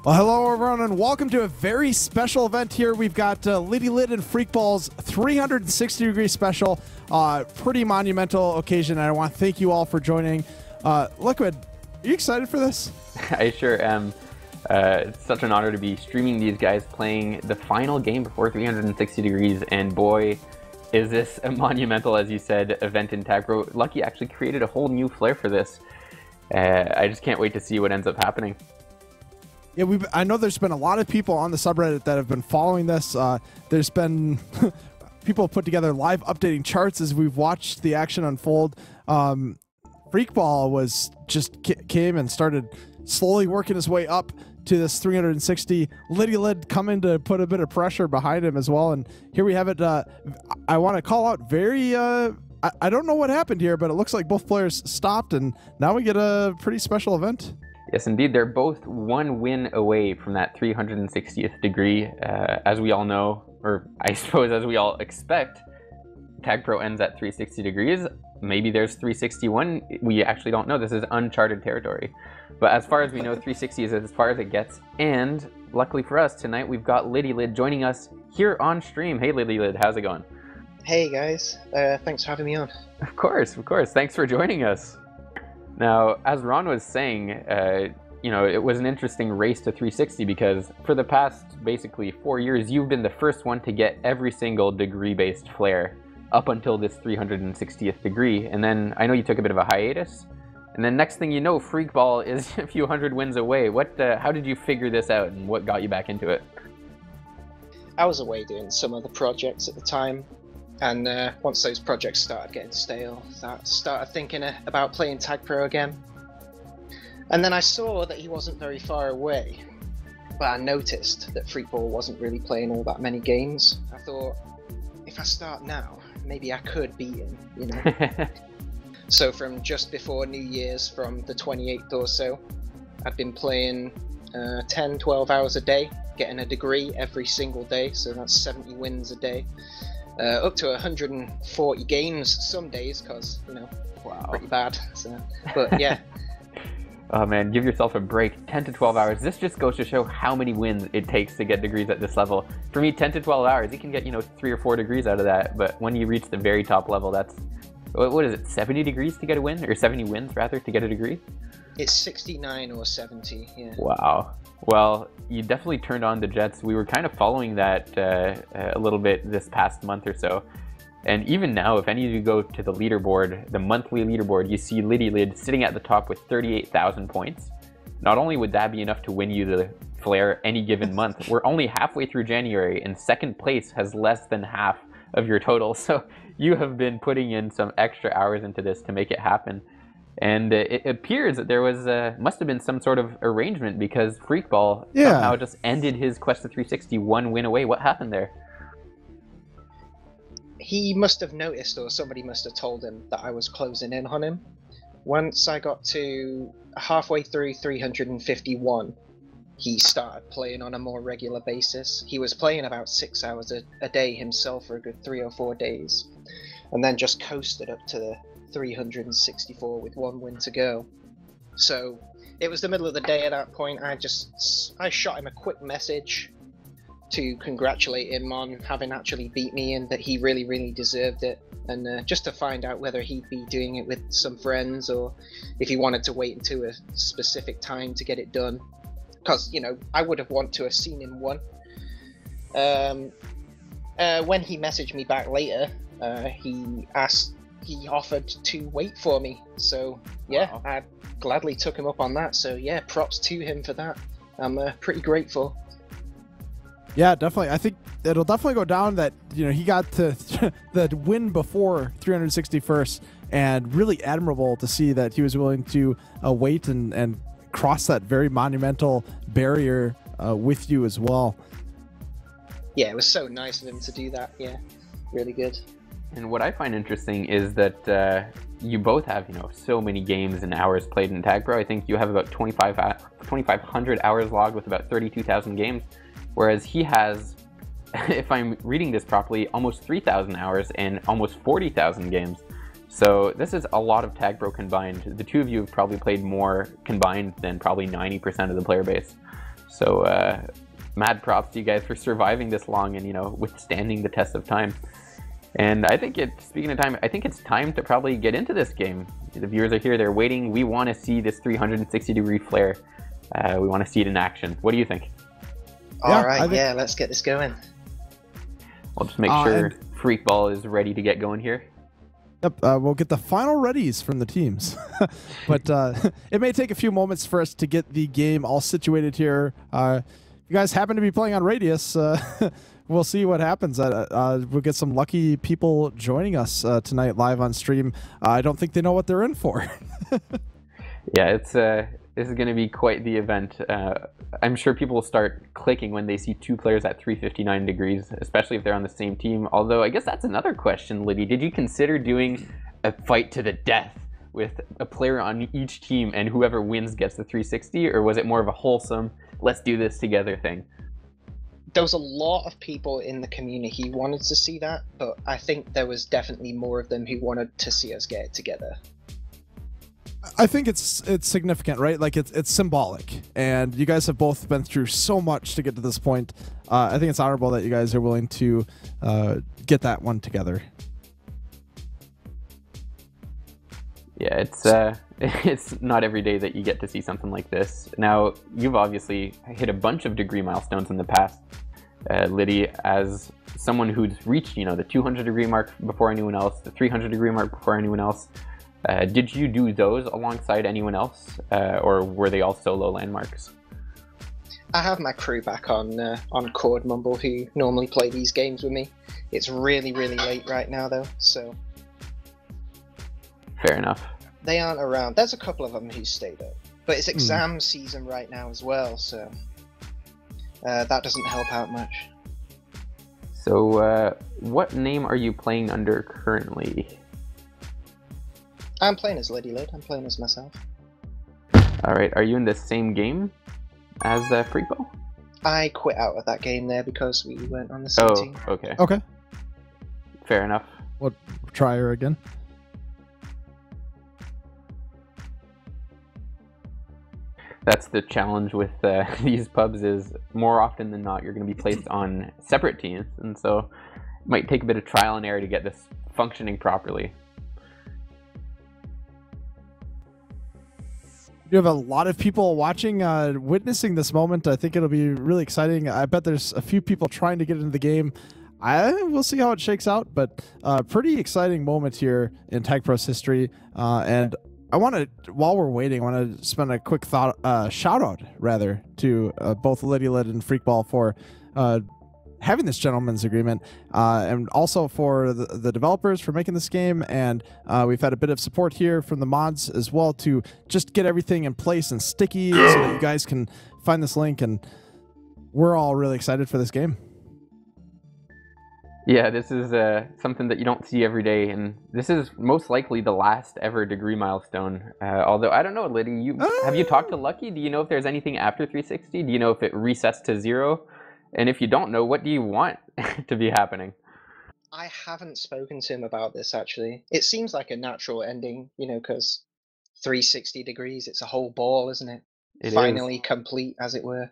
Well, hello everyone, and welcome to a very special event here. We've got LiddiLidd and FreakBall's 360-degree special. Pretty monumental occasion, and I want to thank you all for joining. LiddiLidd, are you excited for this? I sure am. It's such an honor to be streaming these guys playing the final game before 360 degrees, and boy, is this a monumental, as you said, event in Tag Pro. Lucky actually created a whole new flair for this. I just can't wait to see what ends up happening. Yeah, I know there's been a lot of people on the subreddit that have been following this. There's been people put together live updating charts as we've watched the action unfold. FreakBall was came and started slowly working his way up to this 360. LiddiLidd coming to put a bit of pressure behind him as well. And here we have it. I want to call out very... I don't know what happened here, but it looks like both players stopped, and now we get a pretty special event. Yes, indeed. They're both one win away from that 360th degree. As we all know, or I suppose as we all expect, Tag Pro ends at 360 degrees. Maybe there's 361. We actually don't know. This is uncharted territory. But as far as we know, 360 is as far as it gets. And luckily for us, tonight we've got LiddiLidd joining us here on stream. Hey, LiddiLidd, how's it going? Hey, guys. Thanks for having me on. Of course. Thanks for joining us. Now, as Ron was saying, it was an interesting race to 360 because for the past basically 4 years, you've been the first one to get every single degree-based flare up until this 360th degree. And then I know you took a bit of a hiatus. And then next thing you know, FreakBall is a few hundred wins away. How did you figure this out, and what got you back into it? I was away doing some other projects at the time. And once those projects started getting stale, I started thinking about playing Tag Pro again. And then I saw that he wasn't very far away, but I noticed that FreakBall wasn't really playing all that many games. I thought, if I start now, maybe I could beat him, you know? So from just before New Year's, from the 28th or so, I'd been playing 10, 12 hours a day, getting a degree every single day, so that's 70 wins a day. Up to 140 games some days, because, wow, pretty bad. So, but yeah. Oh man, give yourself a break. 10 to 12 hours. This just goes to show how many wins it takes to get degrees at this level. For me, 10 to 12 hours, you can get, 3 or 4 degrees out of that. But when you reach the very top level, that's, what is it, 70 degrees to get a win? Or 70 wins, rather, to get a degree? It's 69 or 70, yeah. Wow. Well, you definitely turned on the Jets. We were kind of following that a little bit this past month or so. And even now, if any of you go to the leaderboard, the monthly leaderboard, you see LiddiLidd sitting at the top with 38,000 points. Not only would that be enough to win you the flare any given month, we're only halfway through January, and second place has less than half of your total. So you have been putting in some extra hours into this to make it happen. And it appears that there was must have been some sort of arrangement, because FreakBall somehow just ended his quest to 360 one win away. What happened there? He must have noticed, or somebody must have told him that I was closing in on him. Once I got to halfway through 351, he started playing on a more regular basis. He was playing about 6 hours a day himself for a good 3 or 4 days, and then just coasted up to the 364 with 1 win to go. So it was the middle of the day at that point. I shot him a quick message to congratulate him on having actually beat me, and that he really deserved it, and just to find out whether he'd be doing it with some friends or if he wanted to wait until a specific time to get it done, because I would have wanted to have seen him win. When he messaged me back later, he offered to wait for me, so yeah, wow. I gladly took him up on that. So yeah, props to him for that. I'm pretty grateful. Yeah, definitely. I think it'll definitely go down that he got to the win before 360 first, and really admirable to see that he was willing to wait and cross that very monumental barrier with you as well. Yeah, it was so nice of him to do that. Yeah, really good. And what I find interesting is that you both have, so many games and hours played in Tag Pro. I think you have about 2,500 hours logged with about 32,000 games, whereas he has, if I'm reading this properly, almost 3,000 hours and almost 40,000 games. So this is a lot of Tag Pro combined. The two of you have probably played more combined than probably 90% of the player base. So mad props to you guys for surviving this long and, you know, withstanding the test of time. And I think speaking of time, I think it's time to probably get into this game. The viewers are here, they're waiting. We want to see this 360-degree flare. We want to see it in action. What do you think? All right, yeah, let's get this going. We'll just make sure FreakBall is ready to get going here. Yep, we'll get the final readies from the teams. But it may take a few moments for us to get the game all situated here. If you guys happen to be playing on Radius, we'll see what happens. We'll get some lucky people joining us tonight live on stream. I don't think they know what they're in for. Yeah, this is going to be quite the event. I'm sure people will start clicking when they see two players at 359 degrees, especially if they're on the same team. Although, I guess that's another question, Liddy. Did you consider doing a fight to the death with a player on each team and whoever wins gets the 360? Or was it more of a wholesome, let's do this together thing? There was a lot of people in the community who wanted to see that, but I think there was definitely more of them who wanted to see us get it together. I think it's significant, right? Like it's symbolic, and you guys have both been through so much to get to this point. I think it's honorable that you guys are willing to get that one together. Yeah, it's not every day that you get to see something like this. Now, you've obviously hit a bunch of degree milestones in the past, Liddy, as someone who's reached, you know, the 200-degree mark before anyone else, the 300-degree mark before anyone else. Did you do those alongside anyone else, or were they all solo landmarks? I have my crew back on Cord Mumble who normally play these games with me. It's really, really late right now though, so... Fair enough. They aren't around. There's a couple of them who stayed up. But it's exam season right now as well, so... that doesn't help out much. So, what name are you playing under currently? I'm playing as LiddiLidd. I'm playing as myself. Alright, are you in the same game as FreakBall? I quit out of that game there because we weren't on the same team. Oh, okay. Okay. Fair enough. We'll try her again. That's the challenge with these pubs is more often than not you're going to be placed on separate teams, and so it might take a bit of trial and error to get this functioning properly. You have a lot of people watching, witnessing this moment. I think it'll be really exciting. I bet there's a few people trying to get into the game. We'll see how it shakes out, but pretty exciting moment here in Tag Pros history. And I want to, while we're waiting, I want to spend a quick shout out rather to both LiddiLidd and FreakBall for having this gentleman's agreement, and also for the developers for making this game. And we've had a bit of support here from the mods as well to just get everything in place and sticky so that you guys can find this link. And we're all really excited for this game. Yeah, this is something that you don't see every day, and this is most likely the last ever degree milestone. Although, I don't know, Liddy, have you talked to Lucky? Do you know if there's anything after 360? Do you know if it resets to 0? And if you don't know, what do you want to be happening? I haven't spoken to him about this, actually. It seems like a natural ending, you know, because 360 degrees, it's a whole ball, isn't it? It Finally is. complete, as it were.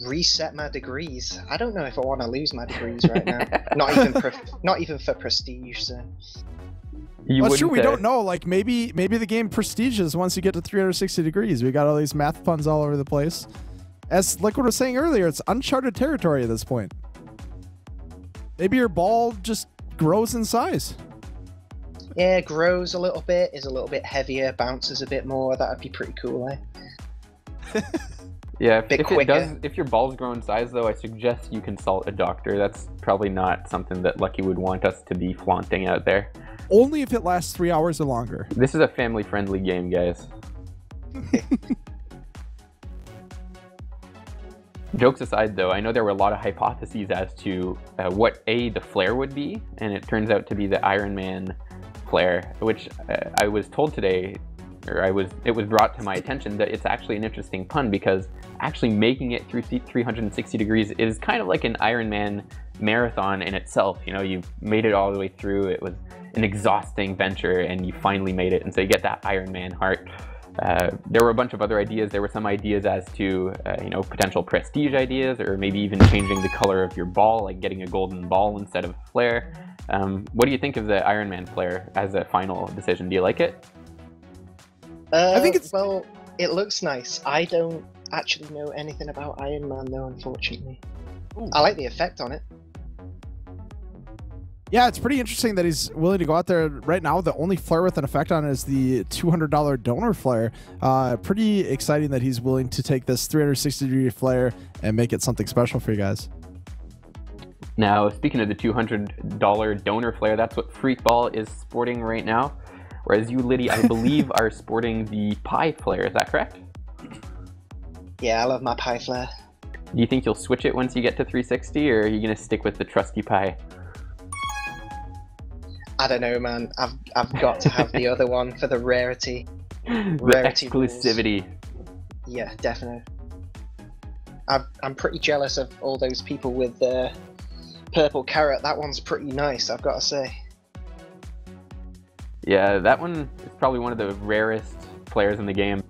Reset my degrees. I don't know if I want to lose my degrees right now. Not even for prestige, so... That's true. We don't know. Like maybe the game prestiges once you get to 360 degrees. We got all these math puns all over the place. As Liquid was saying earlier, it's uncharted territory at this point. Maybe your ball just grows in size. Yeah, grows a little bit, is a little bit heavier, bounces a bit more. That'd be pretty cool, eh? Yeah, if your ball's grow in size, though, I suggest you consult a doctor. That's probably not something that Lucky would want us to be flaunting out there. Only if it lasts 3 hours or longer. This is a family-friendly game, guys. Jokes aside, though, I know there were a lot of hypotheses as to what the flare would be, and it turns out to be the Iron Man flare, which I was told today, or it was brought to my attention that it's actually an interesting pun, because actually making it through 360 degrees is kind of like an Iron Man marathon in itself. You know, you've made it all the way through. It was an exhausting venture, and you finally made it, and so you get that Iron Man heart. There were a bunch of other ideas. There were some ideas as to, potential prestige ideas, or maybe even changing the color of your ball, like getting a golden ball instead of a flare. What do you think of the Iron Man flare as a final decision? Do you like it? I think it's... Well, it looks nice. I don't actually know anything about Iron Man, though, unfortunately. Ooh. I like the effect on it. Yeah, it's pretty interesting that he's willing to go out there. Right now, the only flare with an effect on it is the $200 donor flare. Pretty exciting that he's willing to take this 360-degree flare and make it something special for you guys. Now, speaking of the $200 donor flare, that's what FreakBall is sporting right now. Whereas you, Liddy, I believe, are sporting the pie flare. Is that correct? Yeah, I love my pie flare. Do you think you'll switch it once you get to 360, or are you going to stick with the trusty pie? I don't know, man. I've got to have the other one for the rarity. The exclusivity. Rules. Yeah, definitely. I'm pretty jealous of all those people with the purple carrot. That one's pretty nice, I've got to say. Yeah, that one is probably one of the rarest flares in the game.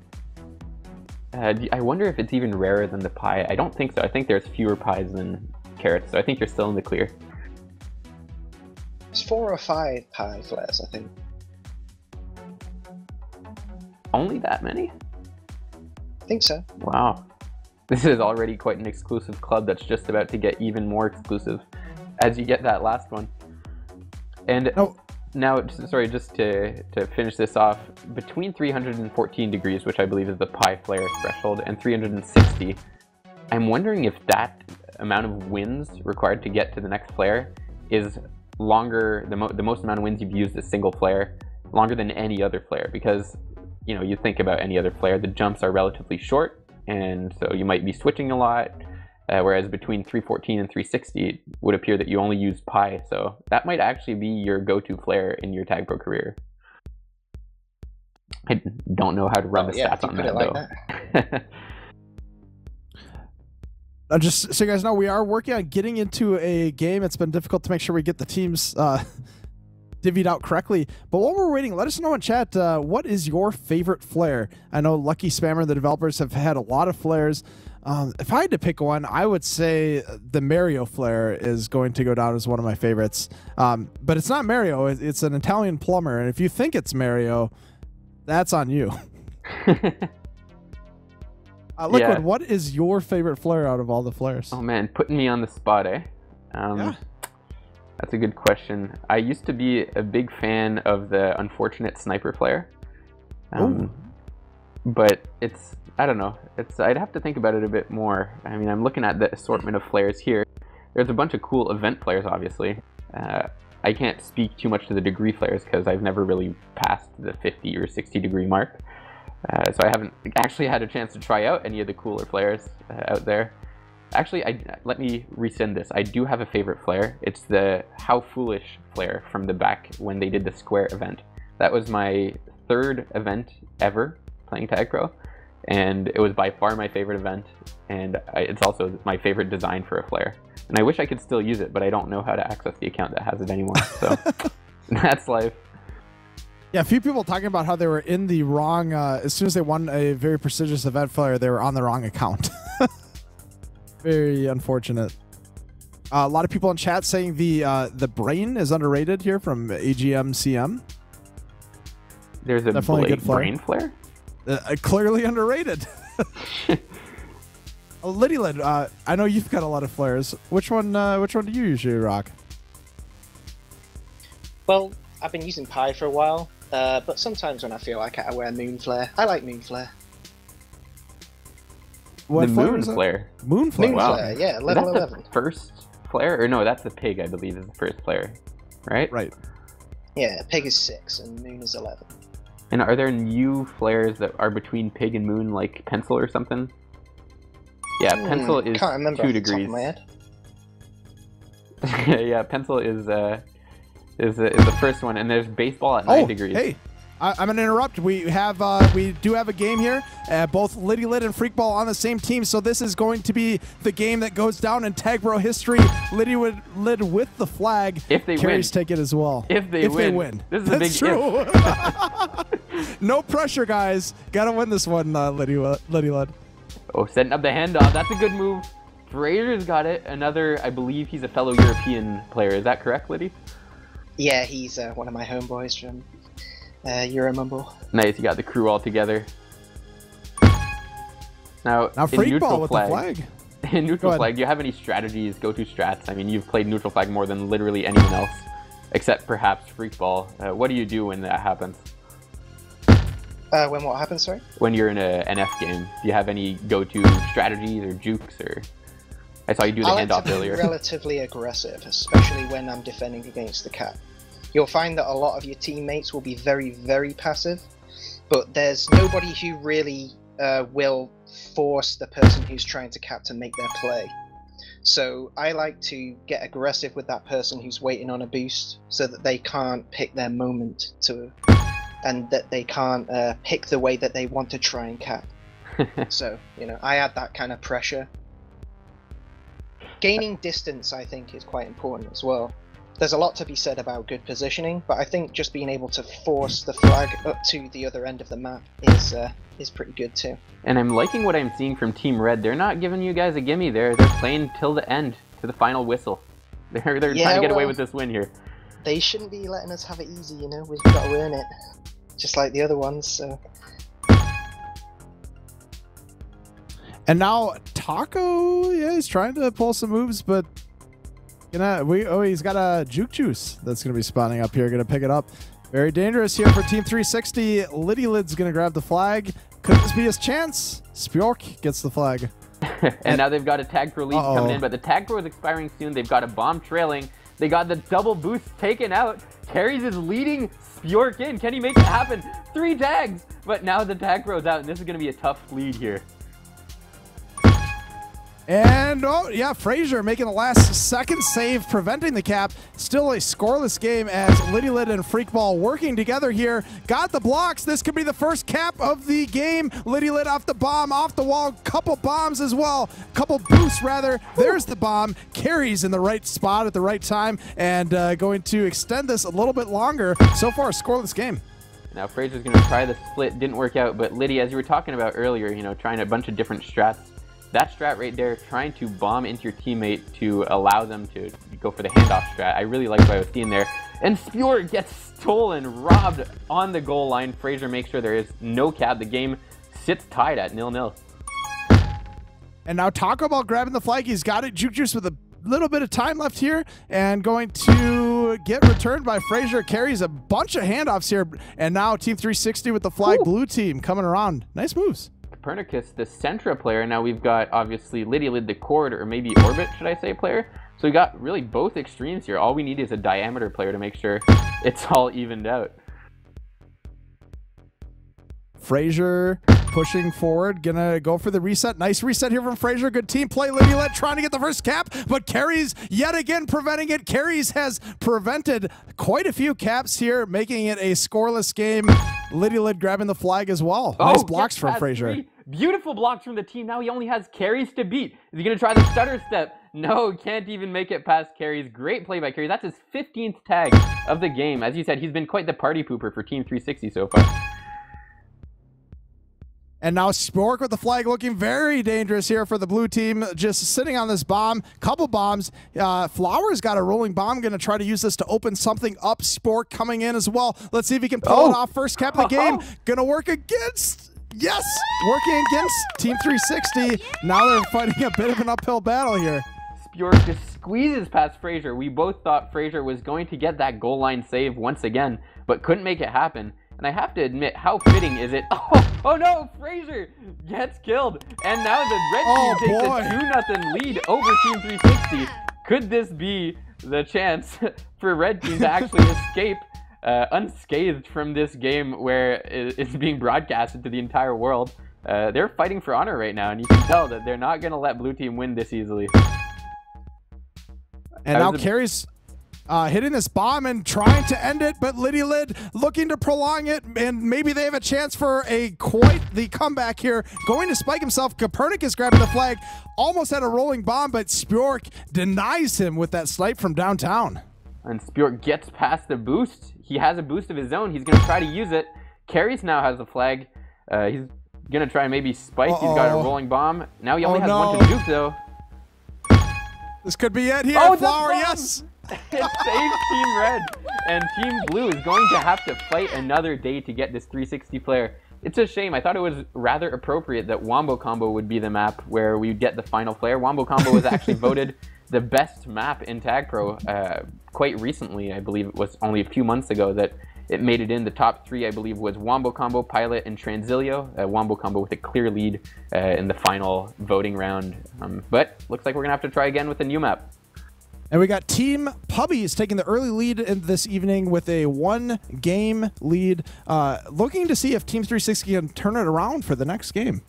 I wonder if it's even rarer than the pie. I don't think so. I think there's fewer pies than carrots, so I think you're still in the clear. It's 4 or 5 pie flares, I think. Only that many? I think so. Wow. This is already quite an exclusive club that's just about to get even more exclusive as you get that last one. And now, sorry, just to finish this off, between 314 degrees, which I believe is the pie flare threshold, and 360, I'm wondering if that amount of wins required to get to the next flare is longer, the most amount of wins you've used a single flare, longer than any other flare, because, you think about any other flare, the jumps are relatively short, and so you might be switching a lot, whereas between 314 and 360, it would appear that you only use pie, so that might actually be your go-to flare in your Tag Pro career. I don't know how to run the stats on that, though. Just so you guys know, we are working on getting into a game. It's been difficult to make sure we get the teams divvied out correctly. But while we're waiting, let us know in chat, what is your favorite flare? I know Lucky Spammer, the developers, have had a lot of flares. If I had to pick one, I would say the Mario flare is going to go down as one of my favorites. But it's not Mario. It's an Italian plumber. And if you think it's Mario, that's on you. Liquid, Yeah. what is your favorite flare out of all the flares? Oh man, putting me on the spot, eh? Yeah. That's a good question. I used to be a big fan of the unfortunate sniper flare. But I don't know. I'd have to think about it a bit more. I mean, I'm looking at the assortment of flares here. There's a bunch of cool event flares, obviously. I can't speak too much to the degree flares because I've never really passed the 50 or 60 degree mark. So I haven't actually had a chance to try out any of the cooler flares out there. Actually, let me resend this. I do have a favorite flare. It's the How Foolish flare from the back when they did the Square event. That was my 3rd event ever playing Tag Pro, and it was by far my favorite event, and it's also my favorite design for a flare. And I wish I could still use it, but I don't know how to access the account that has it anymore, so that's life. Yeah, a few people talking about how they were in the wrong, as soon as they won a very prestigious event flare, they were on the wrong account. Very unfortunate. A lot of people in chat saying the brain is underrated here from AGMCM. There's a brain flare? Clearly underrated. LiddiLidd, I know you've got a lot of flares. Which one do you usually rock? Well, I've been using pie for a while, but sometimes when I feel like it, I wear moon flare. I like moon flare. What the moon flare? Moon flare? Moon flare, yeah, level 11. First flare? Or no, that's the pig, I believe, is the first flare. Right? Right. Yeah, pig is 6 and moon is 11. And are there new flares that are between pig and moon, like pencil or something? Yeah, pencil is can't remember 2 degrees. Off the top of my head. Yeah, pencil is the first one, and there's baseball at 9 degrees. Hey, I'm gonna interrupt. We do have a game here. Both LiddiLidd and FreakBall on the same team, so this is going to be the game that goes down in Tag Pro history. LiddiLidd with the flag. If they Carries win. take it as well. If they win. This is That's a big true. No pressure, guys. Gotta win this one, LiddiLidd. Oh, setting up the handoff. That's a good move. Fraser's got it. Another, I believe he's a fellow European player. Is that correct, Liddy? Yeah, he's one of my homeboys from Euromumble. Nice, you got the crew all together. Now FreakBall with the flag. In neutral flag, do you have any strategies, go-to strats? I mean, you've played neutral flag more than literally anyone else, except perhaps FreakBall. What do you do when that happens? When what happens, sorry? When you're in a NF game, do you have any go-to strategies or jukes? Or I saw you do the handoff earlier. Relatively aggressive, especially when I'm defending against the cap. You'll find that a lot of your teammates will be very, very passive, but there's nobody who really will force the person who's trying to cap to make their play. So I like to get aggressive with that person who's waiting on a boost so that they can't pick their moment and that they can't pick the way that they want to try and cap. So, you know, I add that kind of pressure. Gaining distance, I think, is quite important as well. There's a lot to be said about good positioning, but I think just being able to force the flag up to the other end of the map is pretty good too. And I'm liking what I'm seeing from Team Red. They're not giving you guys a gimme there. They're playing till the end, to the final whistle. They're trying to get away with this win here. They shouldn't be letting us have it easy, you know. We've got to earn it, just like the other ones. So. And now Taco, yeah, he's trying to pull some moves, but he's got a juke juice that's gonna be spawning up here. Gonna pick it up. Very dangerous here for Team 360. LiddiLidd's gonna grab the flag. Could this be his chance? Spjork gets the flag. and now they've got a tag pro lead coming in, but the tag pro is expiring soon. They've got a bomb trailing. They got the double boost taken out. Carries is leading Spjork in. Can he make it happen? 3 tags, but now the tag pro's out, and this is gonna be a tough lead here. And, oh, yeah, Fraser making the last second save, preventing the cap. Still a scoreless game as LiddiLidd and FreakBall working together here. Got the blocks. This could be the first cap of the game. LiddiLidd off the bomb, off the wall. Couple bombs as well. Couple boosts, rather. There's the bomb. Carries in the right spot at the right time and going to extend this a little bit longer. So far, a scoreless game. Now Fraser's going to try the split. Didn't work out, but Liddy, as you were talking about earlier, you know, trying a bunch of different strats. That strat right there, trying to bomb into your teammate to allow them to go for the handoff strat. I really like what I was seeing there. And Spjork gets stolen, robbed on the goal line. Fraser makes sure there is no cap. The game sits tied at 0-0. And now Taco Bell grabbing the flag. He's got it. Juke Juice with a little bit of time left here and going to get returned by Fraser. Carries a bunch of handoffs here. And now Team 360 with the flag. Ooh. Blue team coming around. Nice moves. Copernicus, the Centra player. Now we've got obviously LiddiLidd, the Chord, or maybe Orbit, should I say, player. So we got really both extremes here. All we need is a Diameter player to make sure it's all evened out. Fraser pushing forward, gonna go for the reset. Nice reset here from Fraser. Good team play. LiddiLidd trying to get the first cap, but Carries yet again preventing it. Carries has prevented quite a few caps here, making it a scoreless game. LiddiLidd grabbing the flag as well. Nice blocks from Fraser. Beautiful blocks from the team. Now he only has Carries to beat. Is he gonna try the stutter step? No, can't even make it past Carries. Great play by Carries. That's his 15th tag of the game. As you said, he's been quite the party pooper for Team 360 so far. And now Spjork with the flag, looking very dangerous here for the blue team. Just sitting on this bomb, couple bombs. Flowers got a rolling bomb, going to try to use this to open something up. Spjork coming in as well. Let's see if he can pull it off. First cap of the game. Going to work against, yes, working against Team 360. Now they're fighting a bit of an uphill battle here. Spjork just squeezes past Fraser. We both thought Fraser was going to get that goal line save once again, but couldn't make it happen. And I have to admit, how fitting is it? Oh no, Fraser gets killed. And now the red team takes a 2-0 lead over Team 360. Could this be the chance for red team to actually escape unscathed from this game where it's being broadcasted to the entire world? They're fighting for honor right now, and you can tell that they're not going to let blue team win this easily. And now Carries hitting this bomb and trying to end it, but LiddiLidd looking to prolong it, and maybe they have a chance for quite the comeback here. Going to spike himself. Copernicus grabbing the flag. Almost had a rolling bomb, but Spjork denies him with that snipe from downtown. And Spjork gets past the boost. He has a boost of his own. He's going to try to use it. Carries now has the flag. He's gonna try and maybe spike. He's got a rolling bomb. Now he only has one to juke though. This could be it here. Oh, Flower, yes. It saves Team Red, and Team Blue is going to have to fight another day to get this 360 player. It's a shame. I thought it was rather appropriate that Wombo Combo would be the map where we get the final player. Wombo Combo was actually voted the best map in Tag Pro quite recently. I believe it was only a few months ago that it made it in. The top 3, I believe, was Wombo Combo, Pilot, and Transilio. Wombo Combo with a clear lead in the final voting round. But looks like we're going to have to try again with a new map. And we got Team Puppies taking the early lead in this evening with a 1-game lead, looking to see if Team 360 can turn it around for the next game.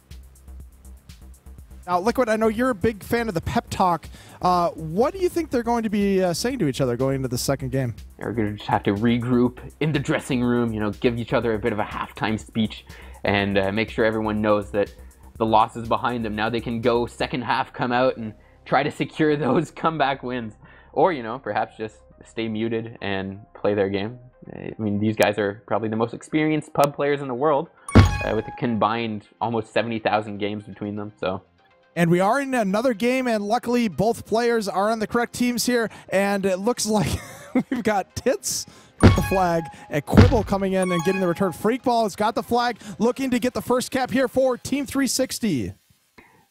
Now, Liquid, I know you're a big fan of the pep talk. What do you think they're going to be saying to each other going into the second game? They're going to just have to regroup in the dressing room, give each other a bit of a halftime speech and make sure everyone knows that the loss is behind them. Now they can go second half, come out and try to secure those comeback wins. Or, perhaps just stay muted and play their game. I mean, these guys are probably the most experienced pub players in the world with a combined almost 70,000 games between them. And we are in another game, and luckily both players are on the correct teams here, and it looks like we've got Tits with the flag and Quibble coming in and getting the return. FreakBall has got the flag, looking to get the first cap here for Team 360.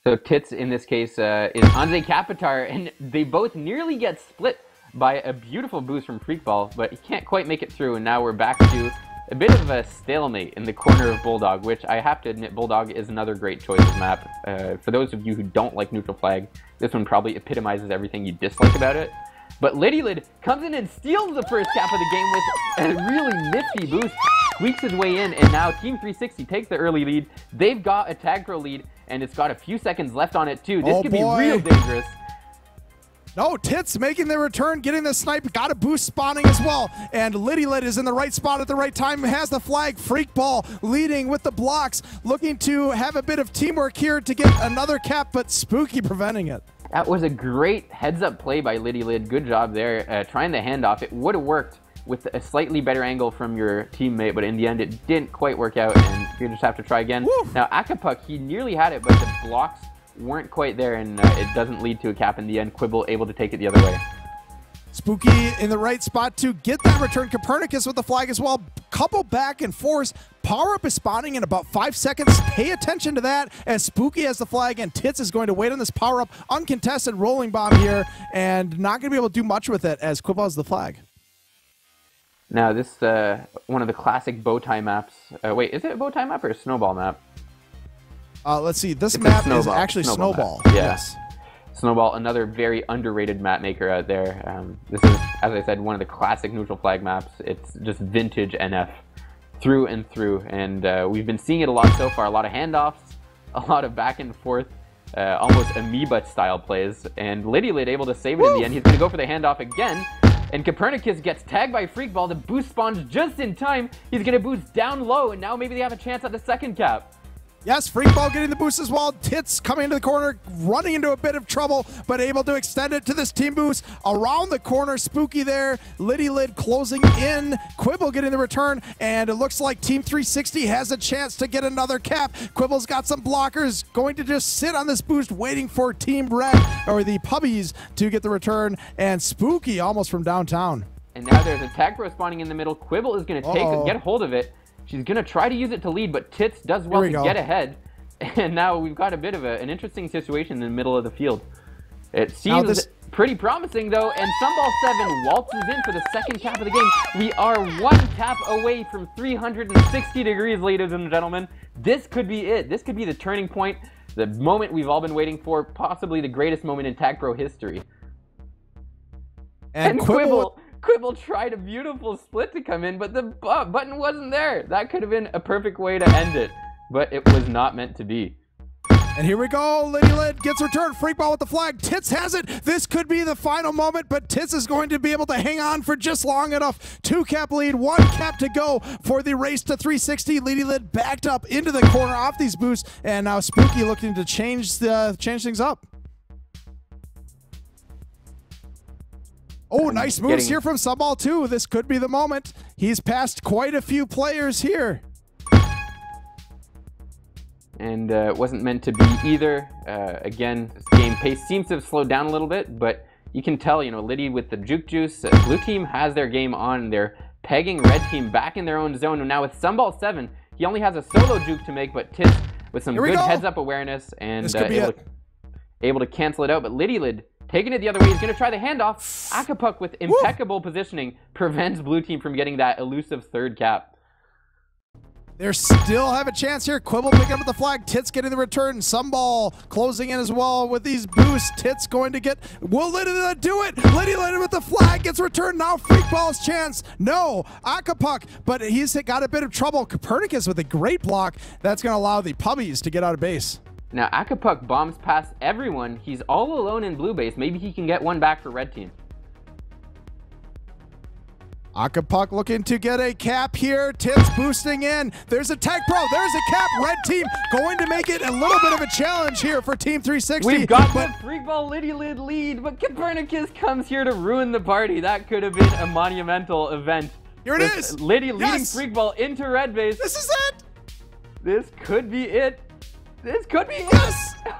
So Tits, in this case, is Andre Capitar, and they both nearly get split by a beautiful boost from FreakBall, but he can't quite make it through, and now we're back to a bit of a stalemate in the corner of Bulldog, which I have to admit, Bulldog is another great choice of map. For those of you who don't like neutral flag, this one probably epitomizes everything you dislike about it. But LiddiLidd comes in and steals the first cap of the game with a really nifty boost, squeaks his way in, and now Team 360 takes the early lead. They've got a Tag Pro lead, and it's got a few seconds left on it too. This could be real dangerous. No, Tits making the return, getting the snipe, got a boost spawning as well. And LiddiLidd is in the right spot at the right time, has the flag. FreakBall leading with the blocks, looking to have a bit of teamwork here to get another cap, but Spooky preventing it. That was a great heads-up play by LiddiLidd. Good job there, trying the handoff. It would have worked with a slightly better angle from your teammate, but in the end, it didn't quite work out, and you just have to try again. Woo! Now, Akapuk, he nearly had it, but the blocks weren't quite there, and it doesn't lead to a cap in the end. Quibble able to take it the other way. Spooky in the right spot to get that return. Copernicus with the flag as well. Couple back and forth. Power up is spawning in about 5 seconds. Pay attention to that as Spooky has the flag, and Tits is going to wait on this power up. Uncontested rolling bomb here, and not going to be able to do much with it as Quibble has the flag. Now, this one of the classic bow tie maps. Wait, is it a bow tie map or a snowball map? Let's see. This map is actually Snowball. Yeah. Yes. Snowball, another very underrated map maker out there. This is, as I said, one of the classic neutral flag maps. It's just vintage NF through and through. And we've been seeing it a lot so far. A lot of handoffs, a lot of back and forth, almost amoeba style plays. And LiddiLidd able to save it in the end. He's going to go for the handoff again. And Copernicus gets tagged by FreakBall. The boost spawns just in time. He's going to boost down low, and now maybe they have a chance at the second cap. Yes, FreakBall getting the boost as well. Tits coming into the corner, running into a bit of trouble, but able to extend it to this team boost. Around the corner, Spooky there. LiddiLidd closing in. Quibble getting the return, and it looks like Team 360 has a chance to get another cap. Quibble's got some blockers, going to just sit on this boost, waiting for Team Red, or the Puppies, to get the return, and Spooky almost from downtown. And now there's a Tag Pro spawning in the middle. Quibble is going to get a hold of it. She's going to try to use it to lead, but Tits does well to get ahead. And now we've got a bit of an interesting situation in the middle of the field. It seems pretty promising, though, and Sunball 7 waltzes in for the second cap of the game. We are one cap away from 360 degrees, ladies and gentlemen. This could be it. This could be the turning point, the moment we've all been waiting for, possibly the greatest moment in Tag Pro history. And Quibble tried a beautiful split to come in, but the button wasn't there. That could have been a perfect way to end it, but it was not meant to be. And here we go. LiddiLidd gets returned. FreakBall with the flag. Tits has it. This could be the final moment, but Tits is going to be able to hang on for just long enough. 2-cap lead, 1 cap to go for the race to 360. LiddiLidd backed up into the corner off these boosts, and now Spooky looking to change things up. Oh, nice moves here from Subball too. This could be the moment. He's passed quite a few players here. and wasn't meant to be either. Again, this game pace seems to have slowed down a little bit, but you can tell, you know, Liddy with the juke juice. Blue team has their game on. They're pegging red team back in their own zone. And now with Sunball 7, he only has a solo juke to make, but Tits with some good heads-up awareness and able to cancel it out. But LiddiLidd taking it the other way. He's going to try the handoff. Akapuk with impeccable positioning prevents blue team from getting that elusive third cap. They still have a chance here. Quibble picking up with the flag. Tits getting the return. Sunball closing in as well with these boosts. Tits going to get... Will LiddiLidd do it? LiddiLidd with the flag gets returned. Now FreakBall's chance. No. Akapuk, but he's got a bit of trouble. Copernicus with a great block. That's going to allow the Puppies to get out of base. Now Akapuk bombs past everyone. He's all alone in blue base. Maybe he can get one back for red team. Akapuk looking to get a cap here. Tits boosting in. There's a tag pro. There's a cap. Red team going to make it a little bit of a challenge here for Team 360. We've got the FreakBall LiddiLidd lead, but Copernicus comes here to ruin the party. That could have been a monumental event. Here it is. Liddy leading FreakBall into red base. This is it. This could be it. This could be it.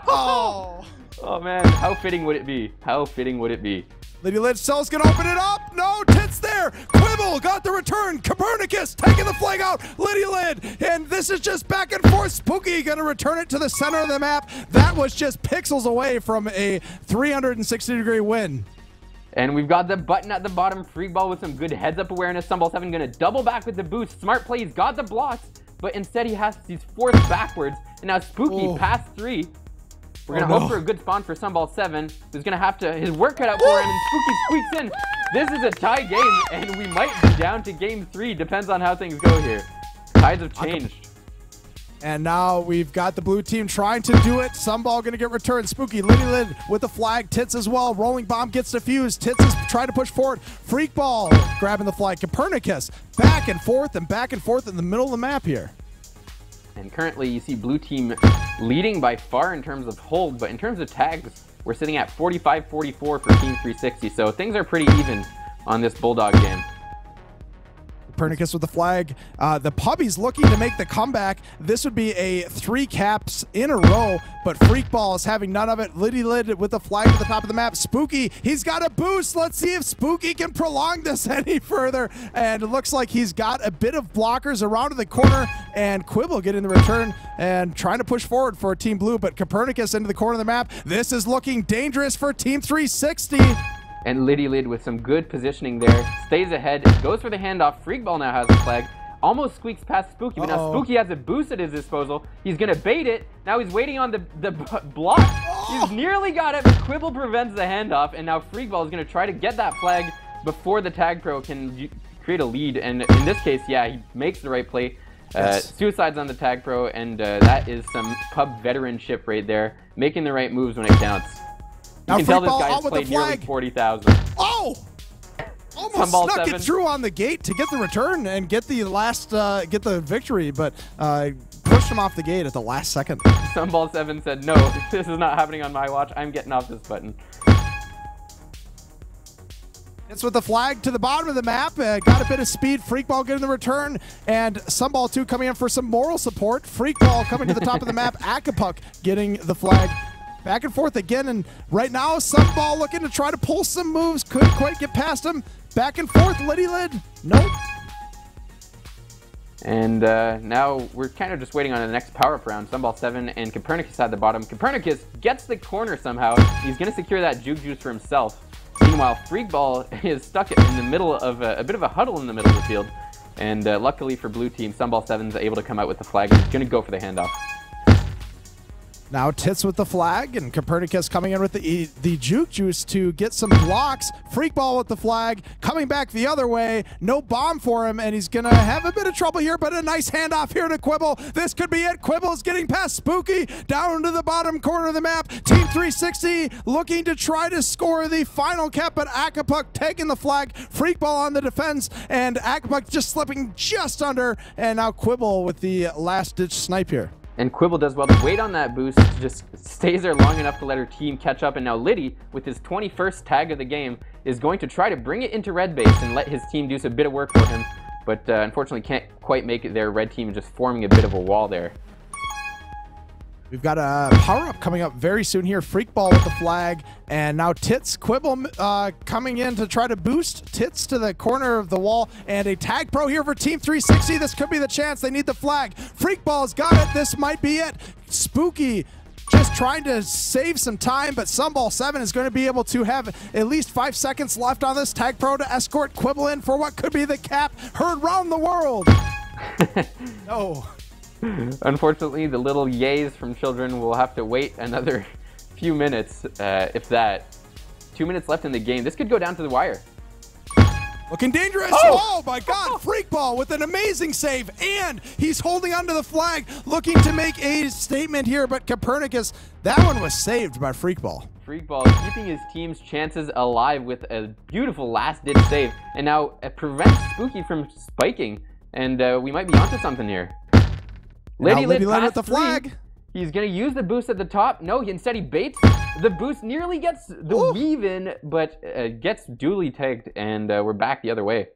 Oh. Oh man, how fitting would it be? How fitting would it be? LiddiLidd still's gonna open it up. No, Tits there. Quibble got the return. Copernicus taking the flag out. LiddiLidd, and this is just back and forth. Spooky gonna return it to the center of the map. That was just pixels away from a 360-degree win. And we've got the button at the bottom. FreakBall with some good heads-up awareness. Sunball 7 gonna double back with the boost. Smart play. He's got the blocks, but instead he's forced backwards. And now Spooky past 3. We're going to hope for a good spawn for Sunball 7, who's going to have his work cut out for him, and Spooky squeaks in. This is a tie game, and we might be down to game 3. Depends on how things go here. Tides have changed. And now we've got the blue team trying to do it. Sunball going to get returned. Spooky, LiddiLidd with the flag. Tits as well. Rolling bomb gets defused. Tits is trying to push forward. FreakBall grabbing the flag. Copernicus back and forth in the middle of the map here. And currently you see blue team leading by far in terms of hold, but in terms of tags, we're sitting at 45-44 for Team 360. So things are pretty even on this Bulldog game. Copernicus with the flag. The Puppies looking to make the comeback. This would be a 3 caps in a row, but FreakBall is having none of it. LiddiLidd with the flag at the top of the map. Spooky, he's got a boost. Let's see if Spooky can prolong this any further. And it looks like he's got a bit of blockers around in the corner, and Quibble getting the return and trying to push forward for Team Blue, but Copernicus into the corner of the map. This is looking dangerous for Team 360. And LiddiLidd with some good positioning there, stays ahead, goes for the handoff. FreakBall now has the flag, almost squeaks past Spooky, but now Spooky has a boost at his disposal. He's gonna bait it. Now he's waiting on the block. He's nearly got it, but Quibble prevents the handoff, and now FreakBall is gonna try to get that flag before the tag pro can create a lead. And in this case, yeah, he makes the right play. Suicides on the tag pro, and that is some pub veteranship right there, making the right moves when it counts. You can tell this guy's played nearly 40,000. Oh! Almost snuck it through on the gate to get the return and get the last, get the victory, but pushed him off the gate at the last second. Sunball 7 said, no, this is not happening on my watch. I'm getting off this button. It's with the flag to the bottom of the map. Got a bit of speed. FreakBall getting the return, and Sunball 2 coming in for some moral support. FreakBall coming to the top of the map. Akapuk getting the flag. Back and forth again, and right now Sunball looking to try to pull some moves. Couldn't quite get past him. Back and forth, LiddiLidd. Nope. And now we're kind of just waiting on the next power-up round. Sunball 7 and Copernicus at the bottom. Copernicus gets the corner somehow. He's going to secure that juke juice for himself. Meanwhile, FreakBall is stuck in the middle of a bit of a huddle in the middle of the field. And luckily for blue team, Sunball 7 is able to come out with the flag, and he's going to go for the handoff. Now Tits with the flag, and Copernicus coming in with the juke juice to get some blocks. FreakBall with the flag, coming back the other way. No bomb for him, and he's going to have a bit of trouble here, but a nice handoff here to Quibble. This could be it. Quibble is getting past Spooky down to the bottom corner of the map. Team 360 looking to try to score the final cap, but Akapuk taking the flag. FreakBall on the defense, and Akapuk just slipping just under, and now Quibble with the last-ditch snipe here. And Quibble does well to wait on that boost, just stays there long enough to let her team catch up. And now Liddy, with his 21st tag of the game, is going to try to bring it into red base and let his team do some bit of work for him. But unfortunately can't quite make it there. Red team is just forming a bit of a wall there. We've got a power-up coming up very soon here. FreakBall with the flag, and now Tits Quibble coming in to try to boost Tits to the corner of the wall, and a tag pro here for Team 360. This could be the chance. They need the flag. FreakBall's got it. This might be it. Spooky just trying to save some time, but Sunball 7 is going to be able to have at least 5 seconds left on this tag pro to escort Quibble in for what could be the cap heard round the world. No. Unfortunately, the little yays from children will have to wait another few minutes, if that. 2 minutes left in the game. This could go down to the wire. Looking dangerous. Oh my God, FreakBall with an amazing save, and he's holding onto the flag, looking to make a statement here, but Copernicus, that one was saved by FreakBall. FreakBall keeping his team's chances alive with a beautiful last-ditch save, and now it prevents Spooky from spiking, and we might be onto something here. LiddiLidd with the flag. He's going to use the boost at the top. No, instead he baits. The boost nearly gets the weave in, but gets duly tagged, and we're back the other way.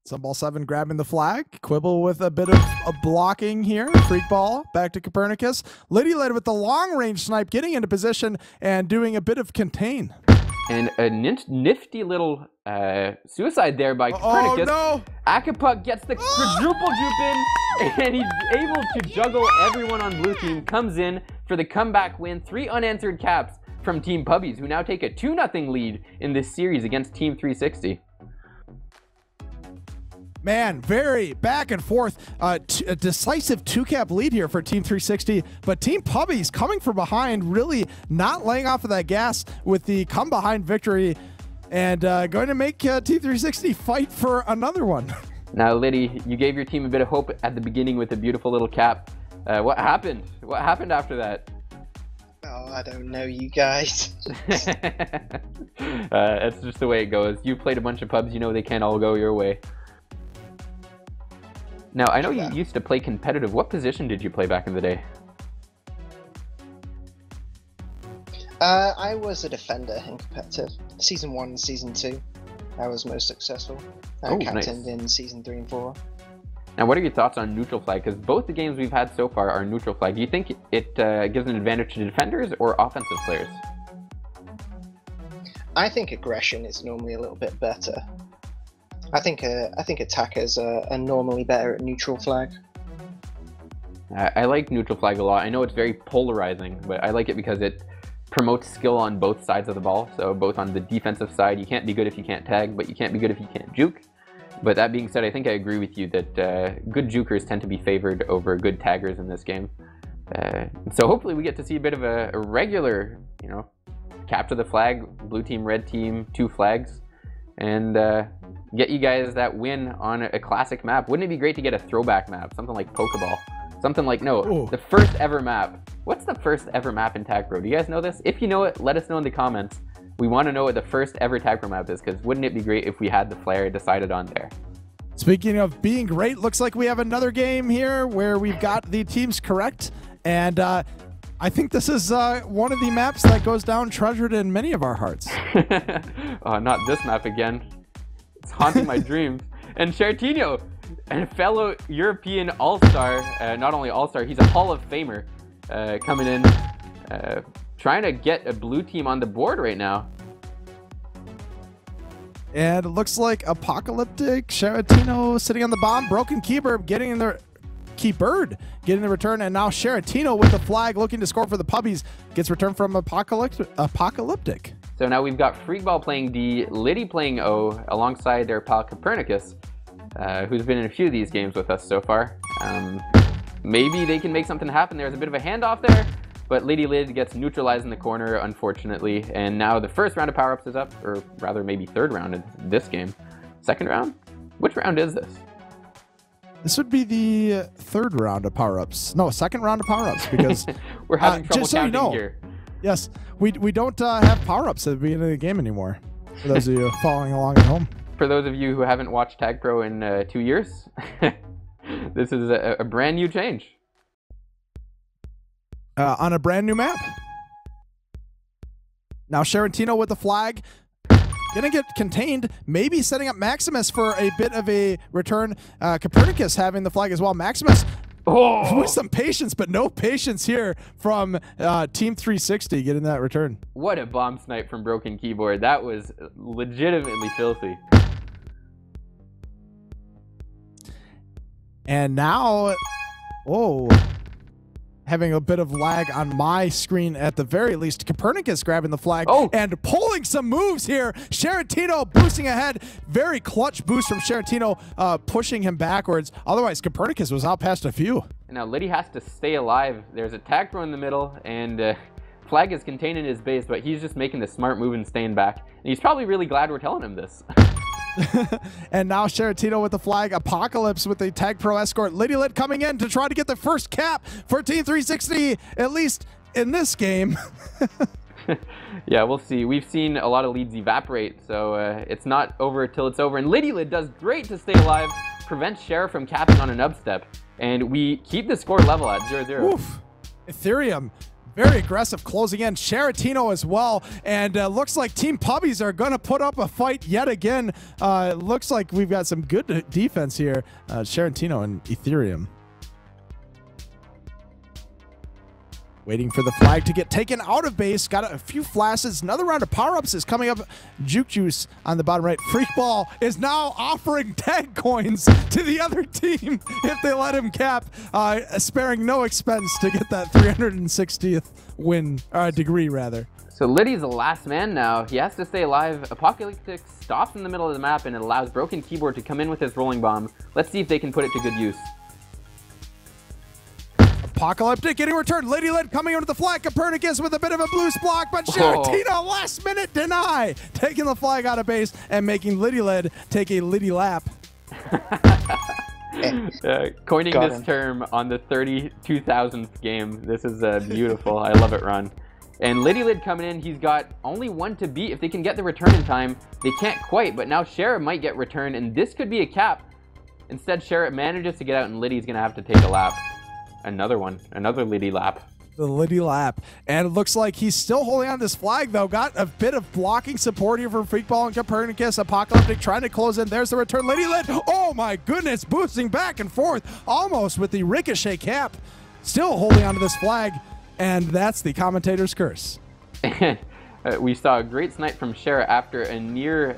Sunball 7 grabbing the flag. Quibble with a bit of a blocking here. FreakBall back to Copernicus. LiddiLidd with the long-range snipe, getting into position and doing a bit of contain. And a nifty little suicide there by Copernicus. Oh no! Akapuk gets the quadruple juke in, and he's able to juggle everyone on blue team. Comes in for the comeback win. 3 unanswered caps from Team Puppies, who now take a 2-0 lead in this series against Team 360. Man, very back and forth. A decisive 2-cap lead here for Team 360, but Team Puppies coming from behind, really not laying off of that gas with the come-behind victory, and going to make Team 360 fight for another one. Now, Liddy, you gave your team a bit of hope at the beginning with a beautiful little cap. What happened? What happened after that? Oh, I don't know, you guys. That's just the way it goes. You played a bunch of pubs, you know they can't all go your way. Now, I know you used to play competitive. What position did you play back in the day? I was a defender in competitive. Season 1 and Season 2, I was most successful. I captained in Season 3 and 4. Now, what are your thoughts on neutral flag? Because both the games we've had so far are neutral flag. Do you think it gives an advantage to defenders or offensive players? I think aggression is normally a little bit better. I think attackers are normally better at neutral flag. I like neutral flag a lot. I know it's very polarizing, but I like it because it promotes skill on both sides of the ball. So both on the defensive side, you can't be good if you can't tag, but you can't be good if you can't juke. But that being said, I think I agree with you that good jukers tend to be favored over good taggers in this game. So hopefully we get to see a bit of a regular, capture the flag, blue team, red team, 2 flags, and get you guys that win on a classic map. Wouldn't it be great to get a throwback map, something like Pokeball? Something like, the first ever map. What's the first ever map in Tag Pro? Do you guys know this? If you know it, let us know in the comments. We want to know what the first ever Tag Pro map is, because wouldn't it be great if we had the flare decided on there? Speaking of being great, looks like we have another game here where we've got the teams correct, and I think this is one of the maps that goes down treasured in many of our hearts. Not this map again. It's haunting my dreams. And Chertino, a fellow European all-star, not only all-star, he's a Hall of Famer, coming in, trying to get a blue team on the board right now. And it looks like Apocalyptic, Chertino sitting on the bomb, Broken Keybird getting in there. Keybird getting the return, and now Chertino with the flag looking to score for the Puppies. Gets returned from Apocalyptic. So now we've got FreakBall playing D, Liddy playing O, alongside their pal Copernicus, who's been in a few of these games with us so far. Maybe they can make something happen. There's a bit of a handoff there, but LiddiLidd gets neutralized in the corner, unfortunately. And now the first round of power-ups is up, or rather maybe third round in this game. Second round? Which round is this? This would be the third round of power-ups. No, second round of power-ups, because we're having trouble just so counting you know, here. Yes, we don't have power-ups at the beginning of the game anymore, for those of you following along at home. For those of you who haven't watched Tag Pro in 2 years, this is a brand new change. On a brand new map. Now Chertino with the flag. Gonna get contained, maybe setting up Maximus for a bit of a return. Copernicus having the flag as well. Maximus Oh! With some patience, but no patience here from Team 360 getting that return. What a bomb snipe from Broken Keyboard. That was legitimately filthy. And now, whoa, having a bit of lag on my screen at the very least. Copernicus grabbing the flag and pulling some moves here. Sharantino boosting ahead. Very clutch boost from Sharantino, pushing him backwards. Otherwise, Copernicus was out past a few. And now Liddy has to stay alive. There's a tag throw in the middle, and Flag is contained in his base, but he's just making the smart move and staying back. And he's probably really glad we're telling him this. And now Sharantino with the flag. Apocalypse with the Tag Pro escort. LiddiLidd coming in to try to get the first cap for Team 360, at least in this game. Yeah, we'll see. We've seen a lot of leads evaporate, so it's not over till it's over. And LiddiLidd does great to stay alive, prevents Shara from capping on an upstep, and we keep the score level at 0-0. Oof. Ethereum, very aggressive closing in. Sharantino as well, and looks like Team Puppies are going to put up a fight yet again. Looks like we've got some good defense here. Sharantino and Ethereum. Waiting for the flag to get taken out of base. Got a few flashes. Another round of power-ups is coming up. Juke Juice on the bottom right. FreakBall is now offering tag coins to the other team if they let him cap, sparing no expense to get that 360th win, degree rather. So Liddy's the last man now. He has to stay alive. Apocalyptic stops in the middle of the map, and it allows Broken Keyboard to come in with his rolling bomb. Let's see if they can put it to good use. Apocalyptic getting returned. LiddiLidd coming under the flag. Copernicus with a bit of a blue block, but Sharantino last minute deny, taking the flag out of base and making LiddiLidd take a Liddy lap. Coining this term on the 32,000th game. This is beautiful. I love it, Ron. And LiddiLidd coming in. He's got only one to beat. If they can get the return in time, they can't quite, but now Shara might get returned, and this could be a cap. Instead, Shara manages to get out, and Liddy's going to have to take a lap. Another one. Another Liddy lap. The Liddy lap. And it looks like he's still holding on this flag, though. Got a bit of blocking support here from FreakBall and Copernicus. Apocalyptic trying to close in. There's the return. LiddiLidd. Oh, my goodness. Boosting back and forth. Almost with the ricochet cap. Still holding on to this flag. And that's the commentator's curse. We saw a great snipe from Shara after a near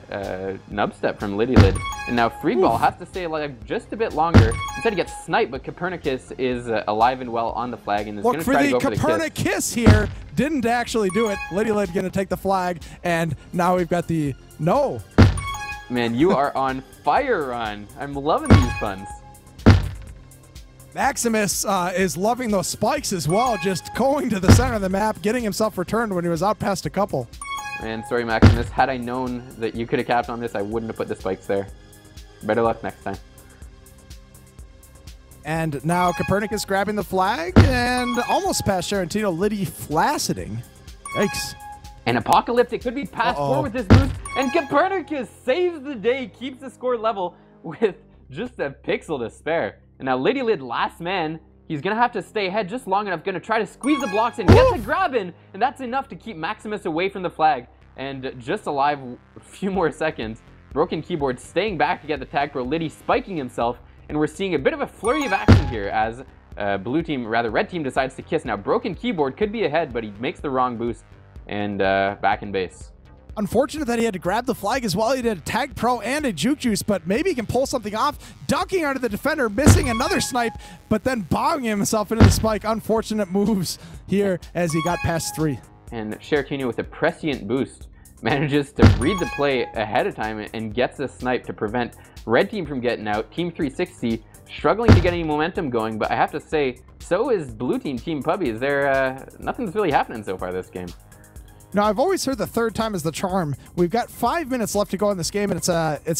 nub step from LiddiLidd. And now FreakBall has to stay alive just a bit longer. Instead he gets sniped, but Copernicus is alive and well on the flag and is going to try to go for the kiss. Copernicus here didn't actually do it. LiddiLidd going to take the flag, and now we've got the no. Man, you are on fire, Ron. I'm loving these puns. Maximus is loving those spikes as well, just going to the center of the map, getting himself returned when he was out past a couple. Man, sorry, Maximus. Had I known that you could have capped on this, I wouldn't have put the spikes there. Better luck next time. And now Copernicus grabbing the flag and almost past Sharantino. Liddy flacciding. Yikes. And Apocalyptic could be passed forward with this boost, and Copernicus saves the day, keeps the score level with just a pixel to spare. And now LiddiLidd, last man, he's going to have to stay ahead just long enough, going to try to squeeze the blocks and get the grab in, and that's enough to keep Maximus away from the flag. And just alive a few more seconds. Broken Keyboard staying back to get the tag pro, Liddy spiking himself, and we're seeing a bit of a flurry of action here as red team decides to kiss. Now Broken Keyboard could be ahead, but he makes the wrong boost and back in base. Unfortunate that he had to grab the flag as well. He did a tag pro and a juke juice, but maybe he can pull something off. Dunking under the defender, missing another snipe, but then bombing himself into the spike. Unfortunate moves here as he got past 3. And Sharantino with a prescient boost manages to read the play ahead of time and gets a snipe to prevent red team from getting out. Team 360 struggling to get any momentum going, but I have to say, so is blue team, Team Puppies. Nothing's really happening so far this game. Now, I've always heard the third time is the charm. We've got 5 minutes left to go in this game, and it's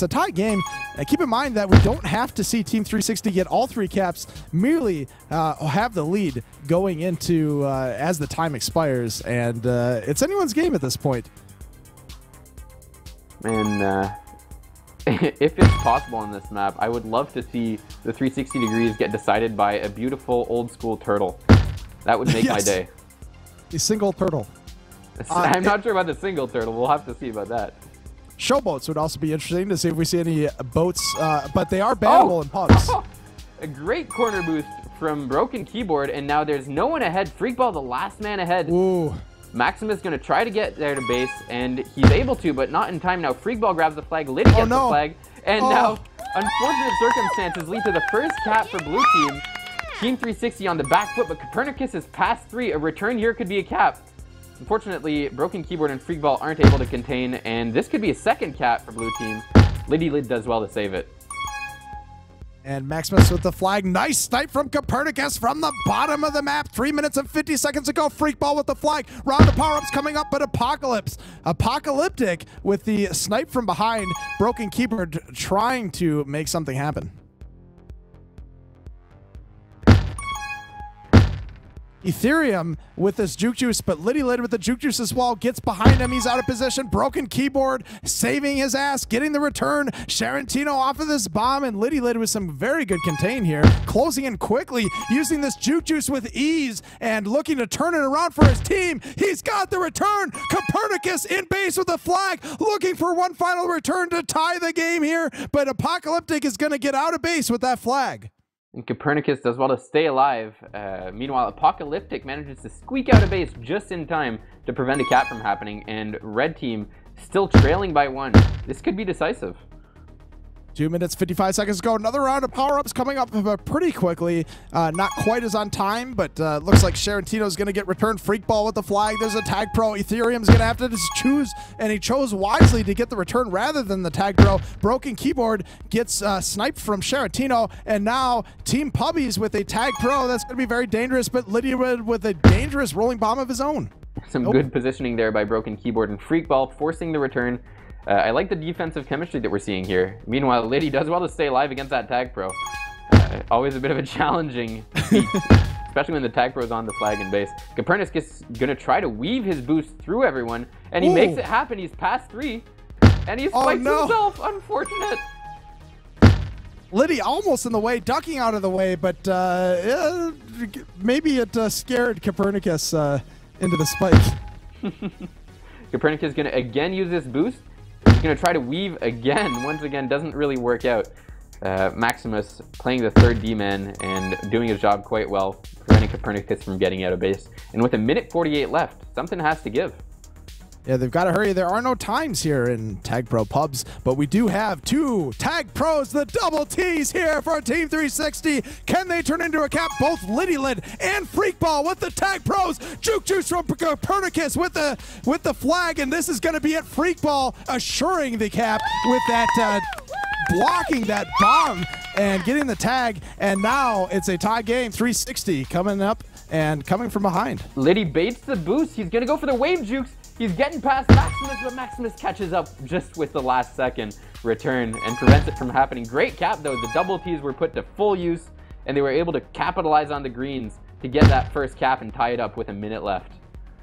a tie game. Keep in mind that we don't have to see Team 360 get all 3 caps, merely have the lead going into as the time expires, and it's anyone's game at this point. Man, if it's possible on this map, I would love to see the 360 degrees get decided by a beautiful old-school turtle. That would make my day. A single turtle. I'm not sure about the single turtle. We'll have to see about that. Showboats would also be interesting to see if we see any boats, but they are bannable in pubs. A great corner boost from Broken Keyboard, and now there's no one ahead. FreakBall, the last man ahead. Ooh. Maximus going to try to get there to base, and he's able to, but not in time. Now FreakBall grabs the flag, Liddy gets the flag, and now unfortunate circumstances lead to the first cap for blue team. Team 360 on the back foot, but Copernicus is past 3. A return here could be a cap. Unfortunately, Broken Keyboard and FreakBall aren't able to contain, and this could be a second cap for blue team. LiddiLidd does well to save it. And Maximus with the flag. Nice snipe from Copernicus from the bottom of the map. 3 minutes and 50 seconds to go. FreakBall with the flag. Round of power-ups coming up, but Apocalyptic with the snipe from behind. Broken Keyboard trying to make something happen. Ethereum with this Juke Juice, but LiddiLidd with the Juke Juice as well. Gets behind him. He's out of position. Broken Keyboard saving his ass, getting the return. Sharantino off of this bomb, and LiddiLidd with some very good contain here. Closing in quickly, using this Juke Juice with ease, and looking to turn it around for his team. He's got the return. Copernicus in base with the flag, looking for one final return to tie the game here, but Apocalyptic is going to get out of base with that flag. And Copernicus does well to stay alive. Meanwhile, Apocalyptic manages to squeak out a base just in time to prevent a cap from happening, and red team still trailing by 1. This could be decisive. 2 minutes, 55 seconds to go. Another round of power-ups coming up pretty quickly. Not quite as on time, but looks like Sharantino's going to get returned. FreakBall with the flag. There's a tag pro. Ethereum's going to have to just choose, and he chose wisely to get the return rather than the tag pro. Broken Keyboard gets sniped from Sharantino, and now Team Pubbies with a tag pro. That's going to be very dangerous, but LiddiLidd with a dangerous rolling bomb of his own. Some good positioning there by Broken Keyboard, and FreakBall forcing the return. I like the defensive chemistry that we're seeing here. Meanwhile, Liddy does well to stay alive against that tag pro. Always a bit of a challenging feat, especially when the tag pro is on the flag and base. Copernicus is going to try to weave his boost through everyone, and he makes it happen. He's past 3, and he spikes himself. Unfortunate. Liddy almost in the way, ducking out of the way, but maybe it scared Copernicus into the spike. Copernicus is going to again use this boost. He's going to try to weave again. Once again, doesn't really work out. Maximus playing the third D-man and doing his job quite well, preventing Copernicus from getting out of base. And with 1:48 left, something has to give. Yeah, they've got to hurry. There are no times here in Tag Pro pubs, but we do have 2 Tag Pros, the double T's here for Team 360. Can they turn into a cap? Both LiddiLidd and FreakBall with the Tag Pros. Juke Juice from Copernicus with the flag, and this is going to be it. FreakBall assuring the cap with that blocking that bomb and getting the tag, and now it's a tie game. 360 coming up and coming from behind. Liddy baits the boost. He's going to go for the wave jukes. He's getting past Maximus, but Maximus catches up just with the last second return and prevents it from happening. Great cap, though. The double T's were put to full use, and they were able to capitalize on the greens to get that first cap and tie it up with 1 minute left.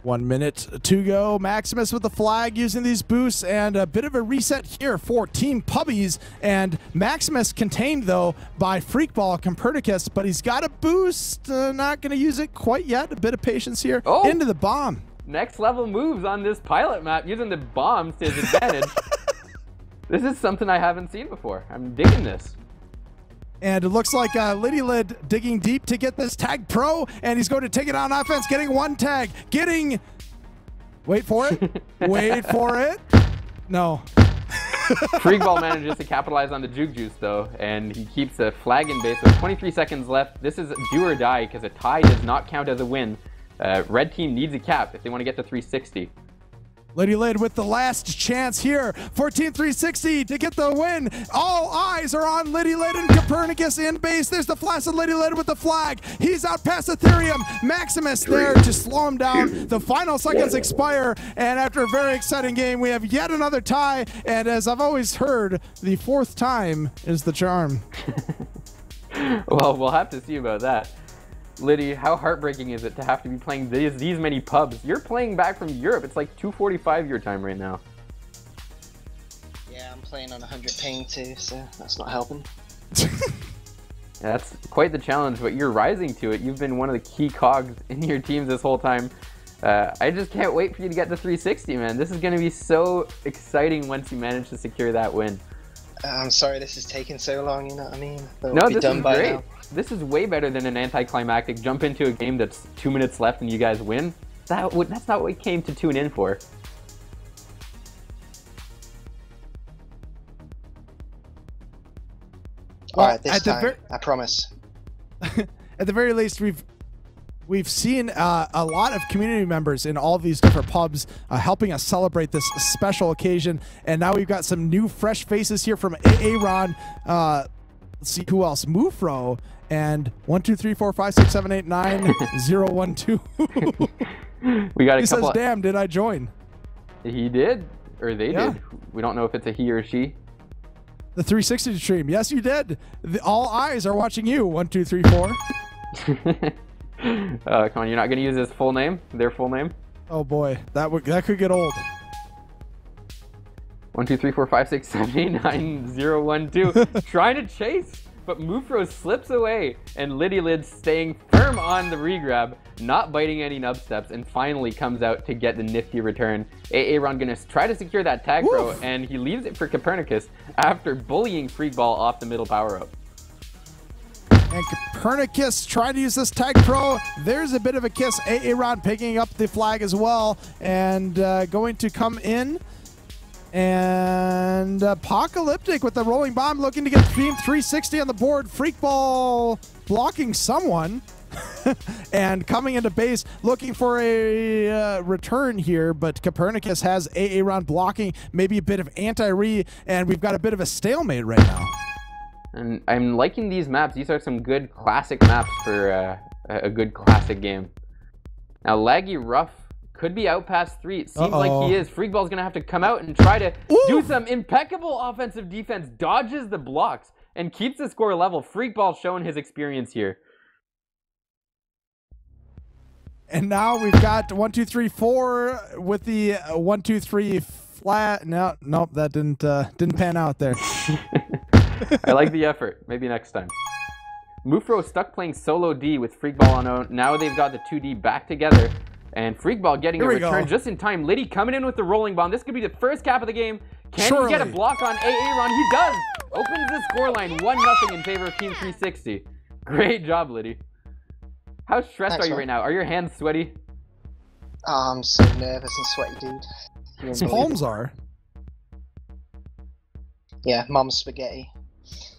1 minute to go. Maximus with the flag using these boosts, and a bit of a reset here for Team Pubbies. And Maximus contained, though, by FreakBall Copernicus, but he's got a boost. Not going to use it quite yet. A bit of patience here. Into the bomb. Next level moves on this pilot map, using the bombs to his advantage. This is something I haven't seen before. I'm digging this. And it looks like LiddiLidd digging deep to get this tag pro, and he's going to take it on offense, getting 1 tag, getting... Wait for it. Wait for it. No. FreakBall manages to capitalize on the Juke Juice, though, and he keeps a flag in base with 23 seconds left. This is do or die, because a tie does not count as a win. Red team needs a cap if they want to get to 360. LiddiLidd with the last chance here for Team 360 to get the win. All eyes are on LiddiLidd and Copernicus in base. There's the flash of LiddiLidd with the flag. He's out past Ethereum. Maximus there to slow him down. The final seconds expire, and after a very exciting game, we have yet another tie. And as I've always heard, the 4th time is the charm. Well, we'll have to see about that. Liddy, how heartbreaking is it to have to be playing these many pubs? You're playing back from Europe. It's like 2:45 your time right now. Yeah, I'm playing on 100 ping too, so that's not helping. That's quite the challenge, but you're rising to it. You've been one of the key cogs in your teams this whole time. I just can't wait for you to get to 360, man. This is going to be so exciting once you manage to secure that win. I'm sorry this is taking so long, you know what I mean? But no, we'll be this done is by great. now. This is way better than an anticlimactic jump into a game that's 2 minutes left and you guys win. That's not what we came to tune in for. All right, this time, I promise. At the very least, we've seen a lot of community members in all of these different pubs helping us celebrate this special occasion, and now we've got some new fresh faces here from Aaron. Let's see who else. Mufro and 1 2 3 4 5 6 7 8 9 0 1 2. We got a he couple. Says, "Damn, did I join?" He did, or they did. We don't know if it's a he or she. The 360 stream. Yes, you did. All eyes are watching you. 1 2 3 4. Come on, you're not gonna use his full name? Their full name? Oh boy, that could get old. 1 2 3 4 5 6 7 8 9 0 1 2. Trying to chase, but Mufro slips away, and LiddiLidd staying firm on the regrab, not biting any nub steps, and finally comes out to get the nifty return. Aaron gonna try to secure that tag pro, and he leaves it for Copernicus after bullying FreakBall off the middle power up. And Copernicus trying to use this tag pro. There's a bit of a kiss. Aaron picking up the flag as well, and going to come in. And Apocalyptic with the rolling bomb, looking to get Team 360 on the board. FreakBall blocking someone. And coming into base, looking for a return here, but Copernicus has Aaron blocking, maybe a bit of anti-re, and we've got a bit of a stalemate right now. And I'm liking these maps. These are some good classic maps for a good classic game. Now, Laggy Rough could be out past 3. It seems like he is. FreakBall's going to have to come out and try to do some impeccable offensive defense, dodges the blocks, and keeps the score level. FreakBall showing his experience here. And now we've got 1 2 3 4 with the 1 2 3 flat. No, nope, that didn't pan out there. I like the effort. Maybe next time. Mufro stuck playing solo D with FreakBall on O. Now they've got the 2D back together. And FreakBall getting a return just in time. Liddy coming in with the rolling bomb. This could be the first cap of the game. Can he get a block on Aaron? He does! Opens the scoreline 1-0 in favor of Team 360. Great job, Liddy. How stressed are you right now? Are your hands sweaty? I'm so nervous and sweaty, dude. His palms are. Yeah, mom's spaghetti.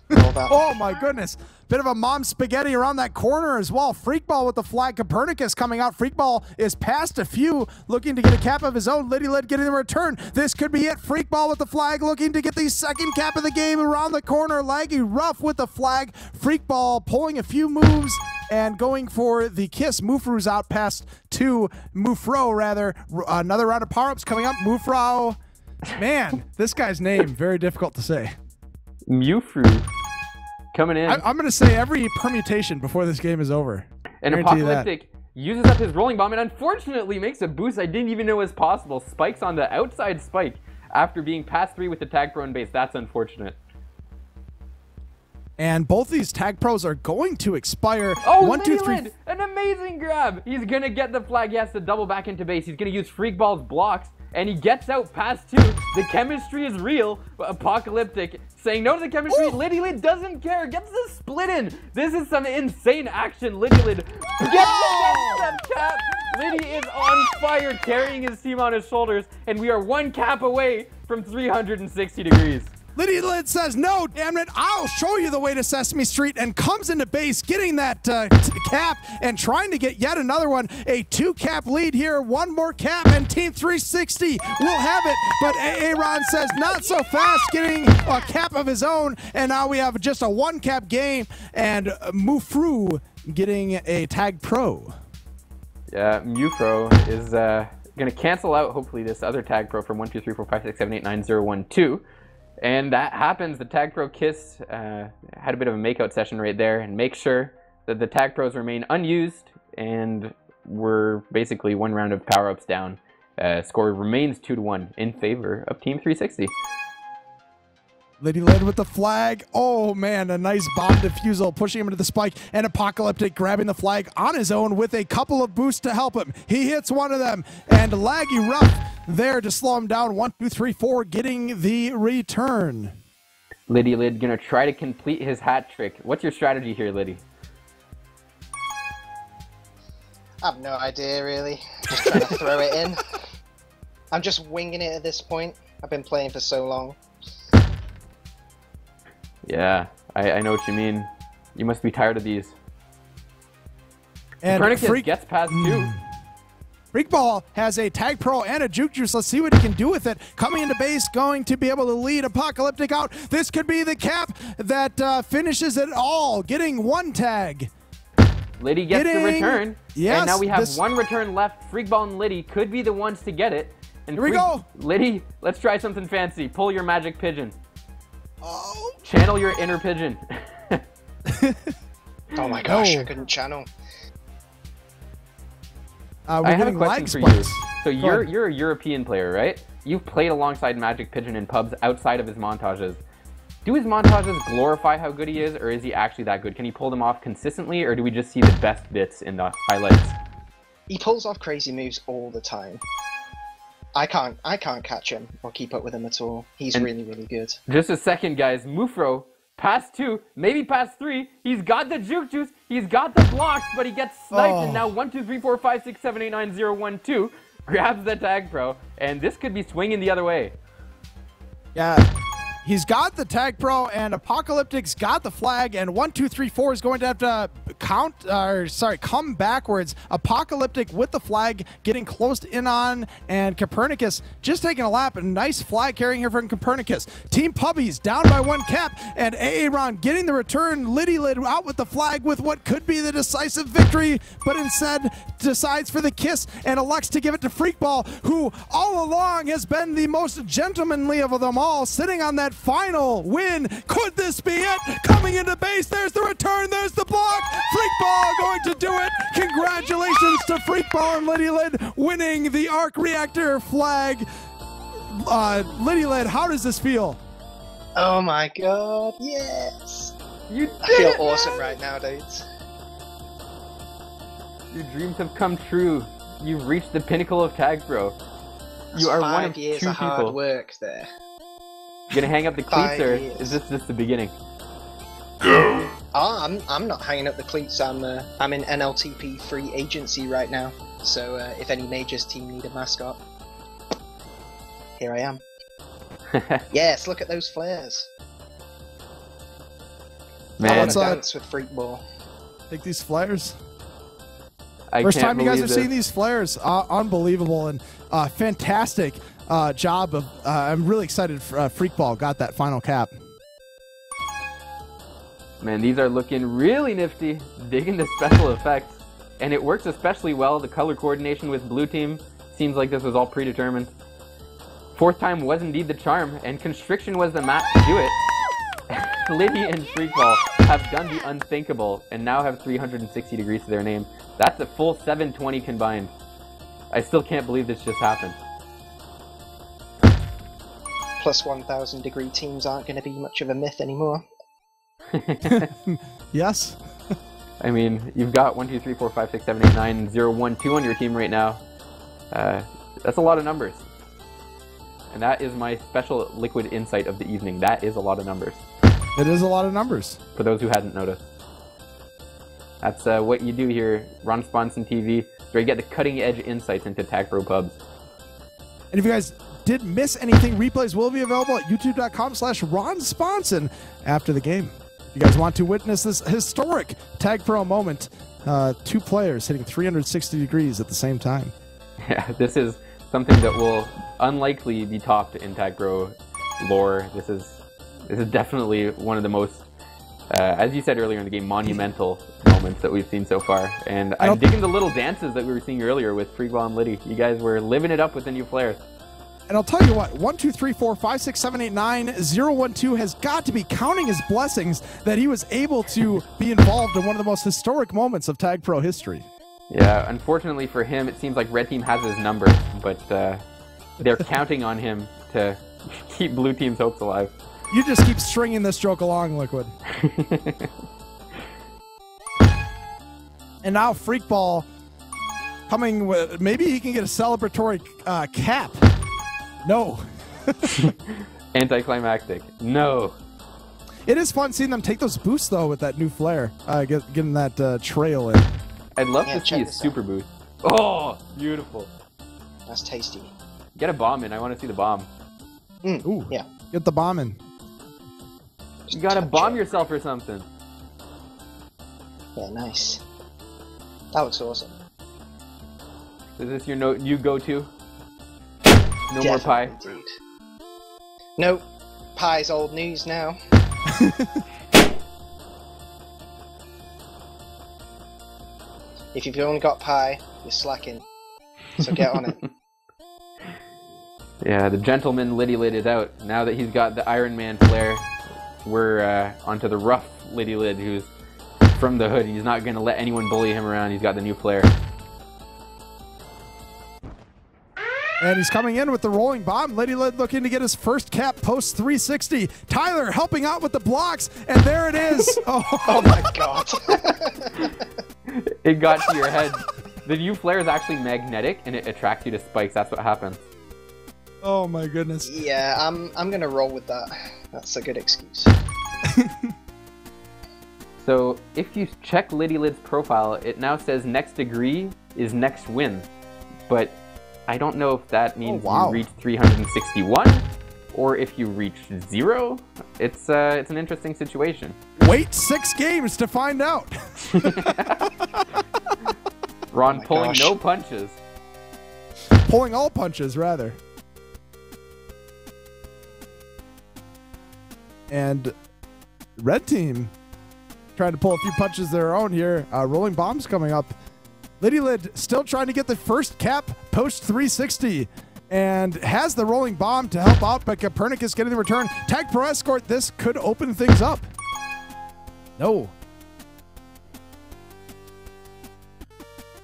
Oh my goodness. Bit of a mom spaghetti around that corner as well. FreakBall with the flag. Copernicus coming out. FreakBall is past a few, looking to get a cap of his own. LiddiLidd getting the return. This could be it. FreakBall with the flag, looking to get the second cap of the game around the corner. Laggy Rough with the flag. FreakBall pulling a few moves and going for the kiss. Mufro's out past 2. Mufro, rather. Another round of power-ups coming up. Mufro. Man, this guy's name, very difficult to say. Mufro. Coming in. I'm going to say every permutation before this game is over. And Apocalyptic uses up his rolling bomb and unfortunately makes a boost I didn't even know was possible. Spikes on the outside spike after being past 3 with the tag pro in base. That's unfortunate. And both these tag pros are going to expire. Oh, 1 2 3. An amazing grab. He's going to get the flag. He has to double back into base. He's going to use FreakBall's blocks. And he gets out past 2. The chemistry is real. But Apocalyptic saying no to the chemistry. LiddiLidd doesn't care. Gets the split in. This is some insane action. LiddiLidd gets the cap. Liddy is on fire, carrying his team on his shoulders. And we are 1 cap away from 360 degrees. LiddiLidd says, no, damn it, I'll show you the way to Sesame Street, and comes into base, getting that cap and trying to get yet another one. A 2-cap lead here, 1 more cap, and Team 360 will have it. But Aaron says, not so fast, getting a cap of his own, and now we have just a 1-cap game, and Mufro getting a tag pro. Yeah, Mufro is going to cancel out, hopefully, this other tag pro from 1 2 3 4 5 6 7 8 9 0 1 2. And that happens. The tag pro kiss had a bit of a makeout session right there, and make sure that the tag pros remain unused, and we're basically 1 round of power-ups down. Score remains 2-1 in favor of Team 360. LiddiLidd with the flag. Oh man, a nice bomb defusal, pushing him into the spike, and Apocalyptic grabbing the flag on his own with a couple of boosts to help him. He hits one of them, and Laggy Rough there to slow him down. 1 2 3 4, getting the return. LiddiLidd gonna try to complete his hat trick. What's your strategy here, Liddy? I have no idea, really. Just trying to throw it in. I'm just winging it at this point. I've been playing for so long. Yeah, I know what you mean. You must be tired of these. And Copernicus gets past 2. FreakBall has a Tag Pro and a Juke Juice. Let's see what he can do with it. Coming into base, going to be able to lead Apocalyptic out. This could be the cap that finishes it all. Getting 1 tag. Liddy gets the return. Yes, and now we have 1 return left. FreakBall and Liddy could be the ones to get it. And here we go. Liddy, let's try something fancy. Pull your magic pigeon. Oh. Channel your inner pigeon. Oh my gosh, I couldn't channel. I have a question for you. So you're a European player, right? You've played alongside Magic Pigeon in pubs outside of his montages. Do his montages glorify how good he is, or is he actually that good? Can he pull them off consistently, or do we just see the best bits in the highlights? He pulls off crazy moves all the time. I can't catch him or keep up with him at all. He's really, really good. Just a second, guys. Mufro, past 2, maybe past 3. He's got the Juke Juice. He's got the blocks, but he gets sniped. And now 1, 2, 3, 4, 5, 6, 7, 8, 9, 0, 1, 2 grabs the Tag Pro, and this could be swinging the other way. Yeah. He's got the Tag Pro, and Apocalyptic's got the flag, and 1, 2, 3, 4 is going to have to come backwards. Apocalyptic with the flag, getting closed in on, and Copernicus just taking a lap. A nice flag carrying here from Copernicus. Team Puppies down by 1 cap, and Aaron getting the return. LiddiLidd out with the flag with what could be the decisive victory, but instead decides for the kiss and elects to give it to FreakBall, who all along has been the most gentlemanly of them all, sitting on that final win. Could this be it? Coming into base, there's the return, there's the block. FreakBall going to do it. Congratulations to FreakBall and LiddiLidd winning the Arc Reactor flag. LiddiLidd, how does this feel? Oh my god, yes! You I feel awesome right now, dudes. Your dreams have come true. You've reached the pinnacle of Tag Pro. You are one of 2 years of hard people. work there. You gonna hang up the cleats, or is this just the beginning? Oh, I'm not hanging up the cleats. I'm in NLTP free agency right now. So if any majors team need a mascot, here I am. Yes, look at those flares. Man, I want to dance with FreakBall. Take these flares. First time you guys are seeing these flares. Unbelievable and fantastic job of. I'm really excited. FreakBall got that final cap. Man, these are looking really nifty. Digging the special effects, and it works especially well. The color coordination with blue team seems like this was all predetermined. 4th time was indeed the charm, and Constriction was the map to do it. Liddy and FreakBall have done the unthinkable, and now have 360 degrees to their name. That's a full 720 combined. I still can't believe this just happened. Plus 1,000 degree teams aren't going to be much of a myth anymore. Yes. I mean, you've got 1, 2, 3, 4, 5, 6, 7, 8, 9, 0, 1, 2 on your team right now. That's a lot of numbers. And that is my special liquid insight of the evening. That is a lot of numbers. It is a lot of numbers. For those who hadn't noticed. That's what you do here, Ron Sponson TV, where you get the cutting edge insights into Tag Pro pubs. And if you guys did miss anything, replays will be available at youtube.com/RonSponson after the game. If you guys want to witness this historic Tag Pro moment, 2 players hitting 360 degrees at the same time. Yeah, this is something that will unlikely be topped in Tag Pro lore. This is definitely one of the most, as you said earlier in the game, monumental moments that we've seen so far. And I'm digging the little dances that we were seeing earlier with FreakBall and Liddy. You guys were living it up with the new flares. And I'll tell you what, 1, 2, 3, 4, 5, 6, 7, 8, 9, 0, 1, 2 has got to be counting his blessings that he was able to be involved in one of the most historic moments of Tag Pro history. Yeah, unfortunately for him, it seems like Red Team has his number, but they're counting on him to keep Blue Team's hopes alive. You just keep stringing this joke along, Liquid. And now FreakBall coming with, maybe he can get a celebratory cap. No. Anticlimactic. No. It is fun seeing them take those boosts, though, with that new flare. Getting that trail in. I'd love Yeah, to see check a this super boost. Oh, beautiful. That's tasty. Get a bomb in. I want to see the bomb. Ooh, Yeah. get the bomb in. You gotta touch bomb it. yourself or something. Yeah, nice. That looks awesome. Is this your new go-to? No more Definitely, pie. dude. Nope. Pie's old news now. If you've only got pie, you're slacking. So get on it. Yeah, the gentleman LiddiLidd is out. Now that he's got the Iron Man flair, we're onto the rough LiddiLidd, who's from the hood. He's not going to let anyone bully him around. He's got the new flair. And he's coming in with the rolling bomb. LiddiLidd looking to get his first cap post 360. Tyler helping out with the blocks, and there it is. Oh my god. It got to your head. The new flare is actually magnetic, and it attracts you to spikes. That's what happens. Oh my goodness. Yeah, I'm gonna roll with that. That's a good excuse. So if you check LiddiLidd's profile, it now says next degree is next win. But I don't know if that means you reach 361 or if you reach 0. It's an interesting situation. Wait 6 games to find out. Ron my pulling gosh. no punches. Pulling all punches, rather. And red team trying to pull a few punches of their own here. Rolling bombs coming up. LiddiLidd still trying to get the first cap post 360 and has the rolling bomb to help out, but Copernicus getting the return. Tag Pro Escort, this could open things up. No.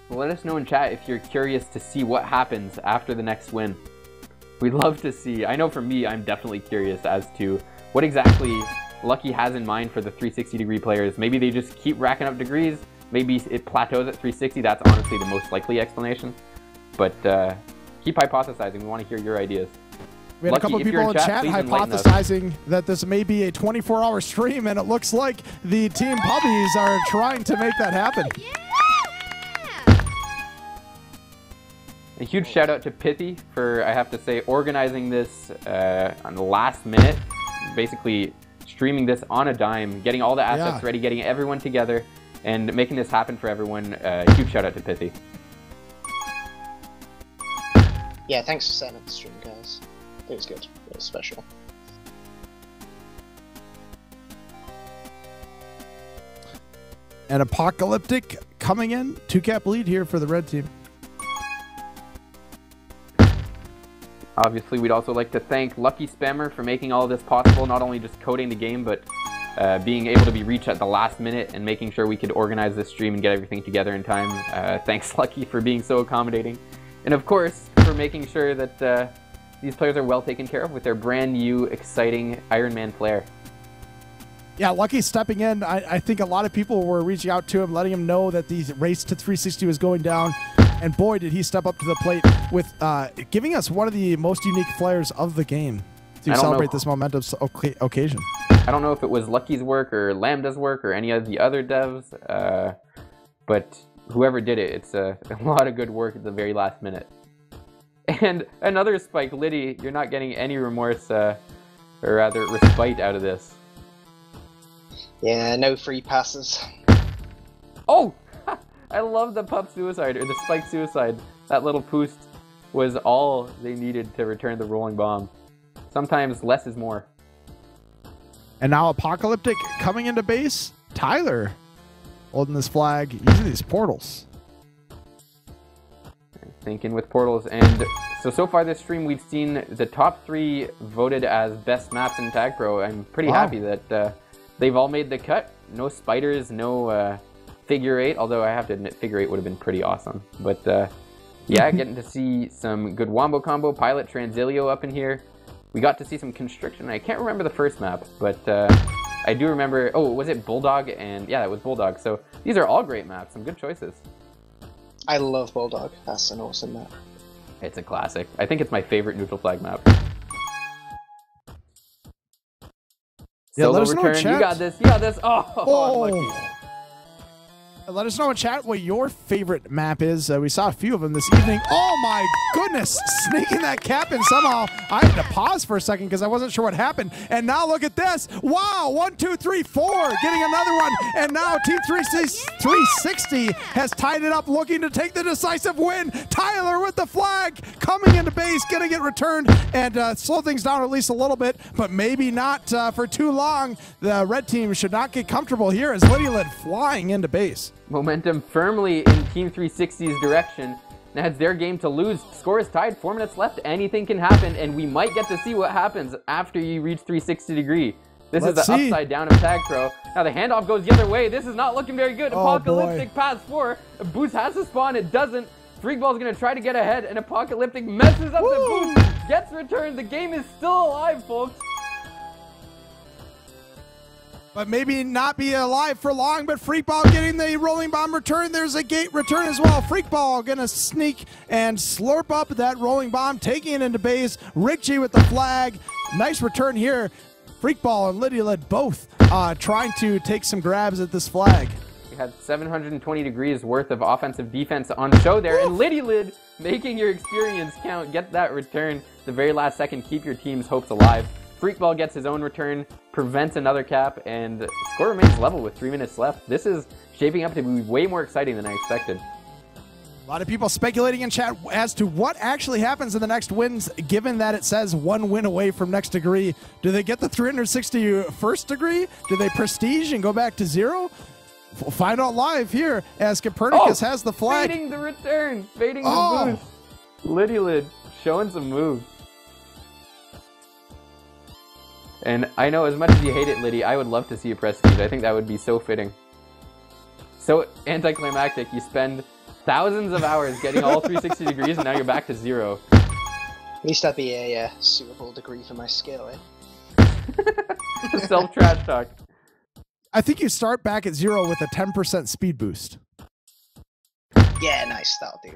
Let us know in chat if you're curious to see what happens after the next win. We'd love to see. I know for me, I'm definitely curious as to what exactly Lucky has in mind for the 360-degree players. Maybe they just keep racking up degrees. Maybe it plateaus at 360. That's honestly the most likely explanation. But keep hypothesizing. We want to hear your ideas. We had Lucky, a couple if people you're in in chat please enlighten us. hypothesizing that this may be a 24-hour stream, and it looks like the Team Puppies are trying to make that happen. A huge shout out to Pithy for, I have to say, organizing this on the last minute. Basically streaming this on a dime, getting all the assets ready, getting everyone together, and making this happen for everyone. Huge shout out to Pithy. Yeah, thanks for setting up the stream, guys. It was good. It was special. And Apocalyptic coming in. 2-cap lead here for the red team. Obviously, we'd also like to thank Lucky Spammer for making all of this possible, not only just coding the game, but being able to be reached at the last minute and making sure we could organize this stream and get everything together in time. Thanks, Lucky, for being so accommodating. And of course, for making sure that these players are well taken care of with their brand new, exciting Iron Man flair. Yeah, Lucky stepping in. I think a lot of people were reaching out to him, letting him know that the race to 360 was going down. And boy, did he step up to the plate with giving us one of the most unique flares of the game to celebrate this momentous occasion. I don't know if it was Lucky's work or Lambda's work or any of the other devs, but whoever did it, it's a lot of good work at the very last minute. And another spike, Liddy, you're not getting any remorse, or rather respite out of this. Yeah, no free passes. Oh! I love the pup suicide, or the spike suicide. That little boost was all they needed to return the rolling bomb. Sometimes less is more. And now Apocalyptic coming into base. Tyler holding this flag, using these portals. Thinking with portals. And so far this stream, we've seen the top 3 voted as best maps in Tag Pro. I'm pretty happy that they've all made the cut. No spiders, no figure 8, although I have to admit figure 8 would have been pretty awesome. But yeah, getting to see some good wombo combo, Pilot Transilio up in here. We got to see some Constriction. I can't remember the first map, but I do remember, oh, was it Bulldog? And yeah, it was Bulldog. So these are all great maps, some good choices. I love Bulldog. That's an awesome map. It's a classic. I think it's my favorite neutral flag map. Yeah, Solo let us know in return. chat. You got this. You got this. Oh, unlucky. Let us know in chat what your favorite map is. We saw a few of them this evening. Oh my goodness, sneaking that cap in somehow. I had to pause for a second because I wasn't sure what happened. And now look at this. Wow, 1, 2, 3, 4, getting another one. And now Team 360 has tied it up, looking to take the decisive win. Tyler with the flag, coming into base, getting it returned, and slow things down at least a little bit, but maybe not for too long. The red team should not get comfortable here as LiddiLidd flying into base. Momentum firmly in Team 360's direction. Now it's their game to lose. Score is tied, 4 minutes left. Anything can happen, and we might get to see what happens after you reach 360 degree. This is the upside down of Tag Pro. Now the handoff goes the other way. This is not looking very good. Apocalyptic pass 4. Boost has to spawn. It doesn't. FreakBall's going to try to get ahead, and Apocalyptic messes up the boost. Gets returned. The game is still alive, folks. But maybe not be alive for long, but FreakBall getting the rolling bomb return. There's a gate return as well. FreakBall gonna sneak and slurp up that rolling bomb, taking it into base. Rick G with the flag. Nice return here. FreakBall and LiddiLidd both trying to take some grabs at this flag. We had 720 degrees worth of offensive defense on show there, and LiddiLidd making your experience count. Get that return the very last second. Keep your team's hopes alive. FreakBall gets his own return, prevents another cap, and score remains level with 3 minutes left. This is shaping up to be way more exciting than I expected. A lot of people speculating in chat as to what actually happens in the next wins, given that it says 1 win away from next degree. Do they get the 360 first degree? Do they prestige and go back to 0? We'll find out live here as Copernicus has the flag. Baiting the return, baiting the boost. LiddiLidd showing some moves. And I know as much as you hate it, Liddy, I would love to see a prestige. I think that would be so fitting. So anticlimactic. You spend thousands of hours getting all 360 degrees, and now you're back to 0. At least that'd be a suitable degree for my skill, eh? Self-trash talk. I think you start back at 0 with a 10% speed boost. Yeah, nice. That'll do.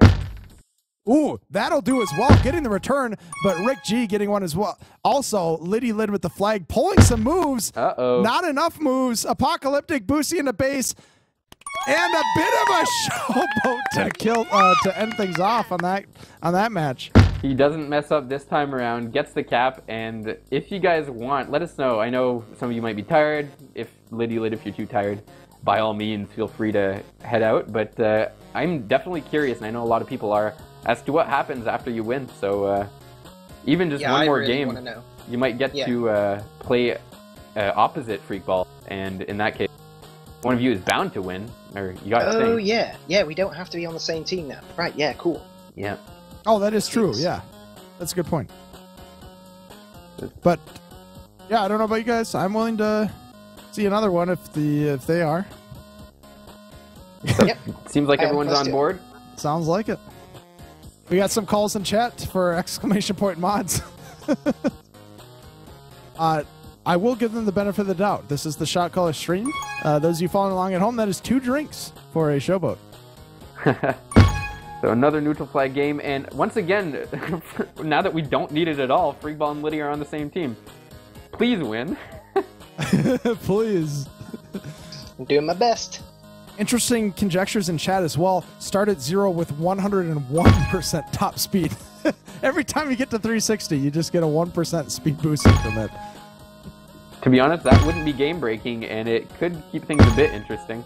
Ooh, that'll do as well, getting the return, but Rick G getting one as well. Also, LiddiLidd with the flag, pulling some moves. Uh-oh. Not enough moves. Apocalyptic boosting into base, and a bit of a showboat to kill to end things off on that match. He doesn't mess up this time around, gets the cap, and if you guys want, let us know. I know some of you might be tired. If LiddiLidd, if you're too tired, by all means, feel free to head out. But I'm definitely curious, and I know a lot of people are, as to what happens after you win. So even just one more game, you might get to play opposite FreakBall, and in that case, one of you is bound to win, or you got to think. Oh yeah, we don't have to be on the same team now. Right? Yeah, cool. Yeah. Oh, that is true. Yeah, that's a good point. But yeah, I don't know about you guys. I'm willing to see another one if they are. Yep. Seems like everyone's on board. Sounds like it. We got some calls in chat for exclamation point mods. I will give them the benefit of the doubt. This is the Shot Caller stream. Those of you following along at home, that is 2 drinks for a showboat. So another neutral flag game, and once again, now that we don't need it at all, FreakBall and Liddy are on the same team. Please win. Please. I'm doing my best. Interesting conjectures in chat as well. Start at 0 with 101% top speed. Every time you get to 360, you just get a 1% speed boost from it. To be honest, that wouldn't be game breaking, and it could keep things a bit interesting.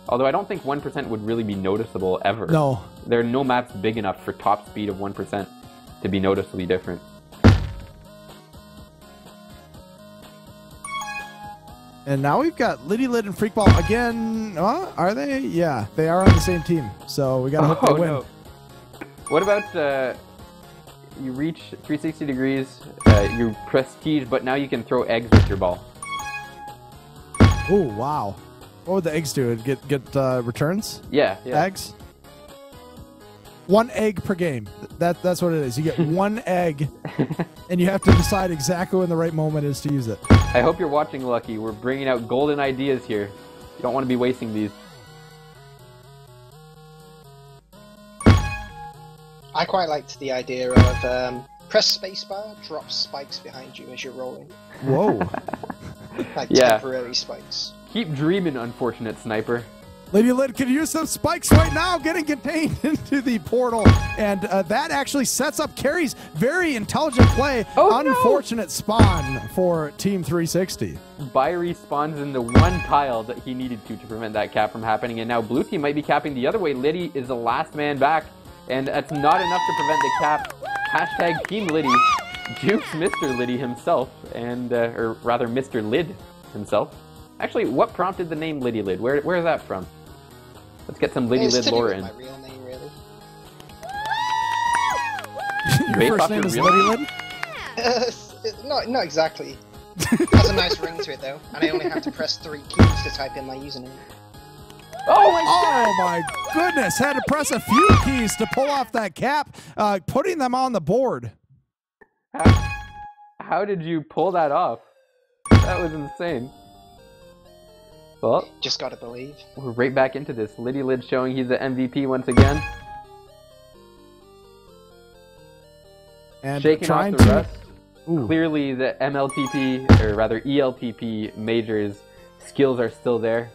Although I don't think 1% would really be noticeable ever. No. There are no maps big enough for top speed of 1% to be noticeably different. And now we've got LiddiLidd and FreakBall again. Are they? Yeah, they are on the same team. So we got to hope they win. No. What about you reach 360 degrees, you prestige, but now you can throw eggs with your ball. Oh, wow. What would the eggs do? Get returns? Yeah. Eggs? 1 egg per game. That's what it is. You get 1 egg, and you have to decide exactly when the right moment is to use it. I hope you're watching, Lucky. We're bringing out golden ideas here. You don't want to be wasting these. I quite liked the idea of press spacebar, drop spikes behind you as you're rolling. Whoa. Like temporary spikes. Keep dreaming, unfortunate sniper. LiddiLidd could use some spikes right now, getting contained into the portal, and that actually sets up Carrie's very intelligent play. Oh, unfortunate spawn for Team 360. Byrie spawns in the one tile that he needed to prevent that cap from happening, and now blue team might be capping the other way. Liddy is the last man back, and that's not enough to prevent the cap. Hashtag Team Liddy jukes Mr. Liddy himself, and or rather Mr. Lidd himself. Actually, what prompted the name LiddiLidd? Where is that from? Let's get some LiddiLidd lore in. My real name, really. Your first name is LiddiLidd? Not exactly. It has a nice ring to it, though, and I only have to press 3 keys to type in my username. Oh my goodness! Had to press a few keys to pull off that cap, putting them on the board. How did you pull that off? That was insane. Well, just gotta believe. We're right back into this. LiddiLidd showing he's the MVP once again. And shaking trying off the to... rust. Ooh. Clearly the MLTP, or rather ELTP majors skills are still there.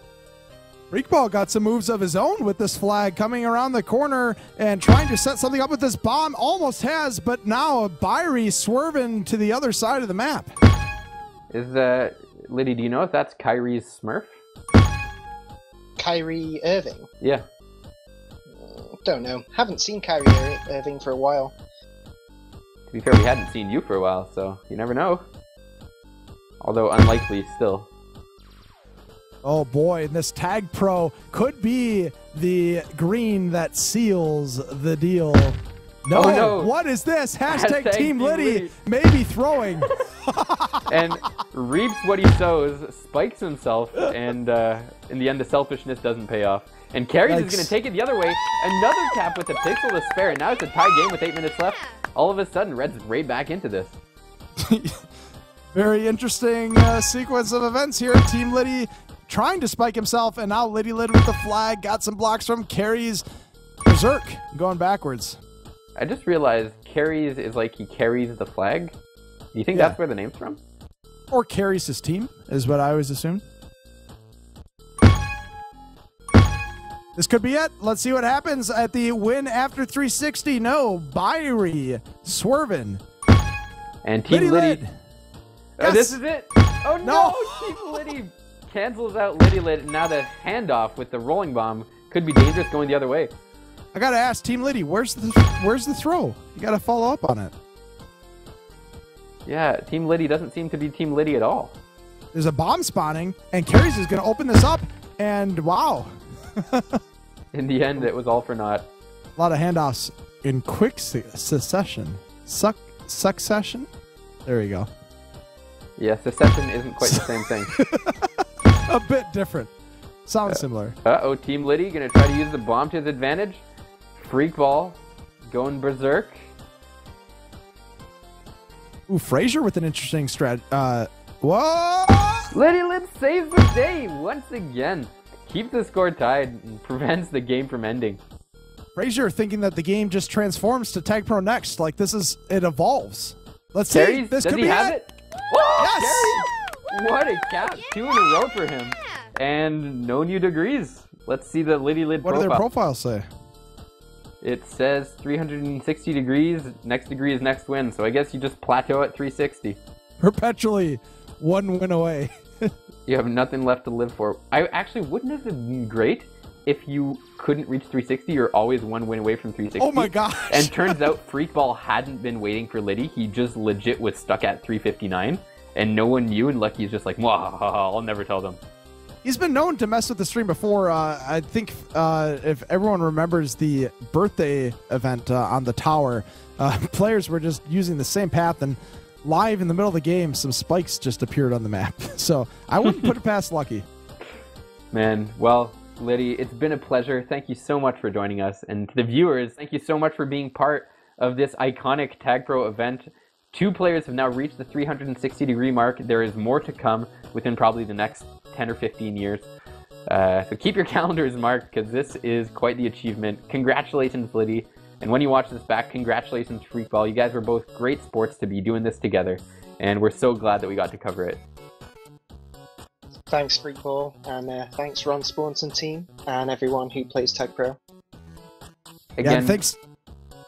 FreakBall got some moves of his own with this flag, coming around the corner and trying to set something up with this bomb. Almost has, but now Byrie swerving to the other side of the map. Is Liddy, do you know if that's Kyrie's Smurf? Kyrie Irving? Yeah. Don't know. Haven't seen Kyrie Irving for a while. To be fair, we hadn't seen you for a while, so you never know. Although unlikely still. Oh boy, and this Tag Pro could be the green that seals the deal. No, oh, no. What is this? Hashtag Team Liddy, Liddy. Maybe throwing. And reaps what he sows, spikes himself, and in the end the selfishness doesn't pay off. And Carries is going to take it the other way. Another cap with a pixel to spare, and now it's a tie game with 8 minutes left. All of a sudden, Red's right back into this. Very interesting sequence of events here. Team Liddy trying to spike himself, and now LiddiLidd with the flag. Got some blocks from Carries. Berserk going backwards. I just realized Carries is like he carries the flag. Do you think that's where the name's from? Or carries his team, is what I always assumed. This could be it. Let's see what happens at the win after 360. No, Byrie swerving. And Team Liddy. Yes. This is it. Oh no! Team Liddy cancels out LiddiLidd, and now the handoff with the rolling bomb could be dangerous going the other way. I gotta ask Team Liddy, where's the throw? You gotta follow up on it. Yeah, Team Liddy doesn't seem to be Team Liddy at all. There's a bomb spawning, and Carries is gonna open this up, and wow. In the end, it was all for naught. A lot of handoffs in quick succession. Succession? There you go. Yeah, secession isn't quite the same thing. A bit different. Sounds similar. Uh-oh, Team Liddy gonna try to use the bomb to his advantage. FreakBall going berserk. Ooh, Frazier with an interesting strat. Whoa! LiddiLidd saves the day once again. Keeps the score tied and prevents the game from ending. Frazier thinking that the game just transforms to Tag Pro next. Like it evolves. Let's Carries, see. This does could he be have it? Whoa, Yes! Carries! What a cap. 2 in a row for him. And no new degrees. Let's see the LiddiLidd profile. What do their profiles say? It says 360 degrees. Next degree is next win. So I guess you just plateau at 360. Perpetually one win away. You have nothing left to live for. I actually wouldn't have been great if you couldn't reach 360. You're always 1 win away from 360. Oh my gosh. And turns out FreakBall hadn't been waiting for Liddy. He just legit was stuck at 359. And no one knew, and Lucky's just like, "Mwah, I'll never tell them." He's been known to mess with the stream before. I think if everyone remembers the birthday event on the tower, players were just using the same path, and live in the middle of the game, some spikes just appeared on the map. So I wouldn't put it past Lucky. Man, well, Liddy, it's been a pleasure. Thank you so much for joining us. And to the viewers, thank you so much for being part of this iconic Tag Pro event. 2 players have now reached the 360-degree mark. There is more to come within probably the next 10 or 15 years. So keep your calendars marked, because this is quite the achievement. Congratulations, Liddy. And when you watch this back, congratulations, FreakBall. You guys were both great sports to be doing this together. And we're so glad that we got to cover it. Thanks, FreakBall, and thanks, Ron Spawnson team, and everyone who plays Tag Pro. Again, Yeah, thanks.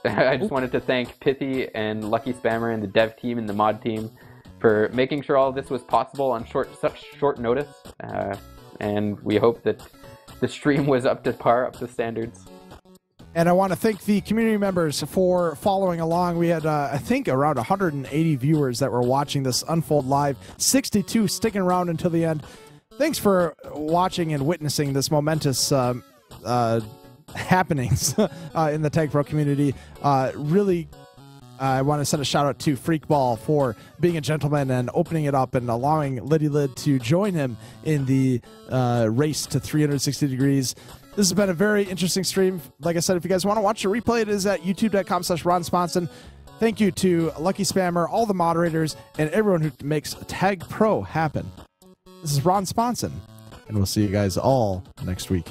I just wanted to thank Pithy and Lucky Spammer and the dev team and the mod team for making sure all of this was possible on such short notice. And we hope that the stream was up to par, up to standards. And I want to thank the community members for following along. We had, I think, around 180 viewers that were watching this unfold live, 62 sticking around until the end. Thanks for watching and witnessing this momentous happenings in the Tag Pro community. Really, I want to send a shout out to FreakBall for being a gentleman and opening it up and allowing LiddiLidd to join him in the race to 360 degrees. This has been a very interesting stream. Like I said, if you guys want to watch the replay, it is at youtube.com/RonSponson. Thank you to Lucky Spammer, all the moderators, and everyone who makes Tag Pro happen. This is Ron Sponson, and we'll see you guys all next week.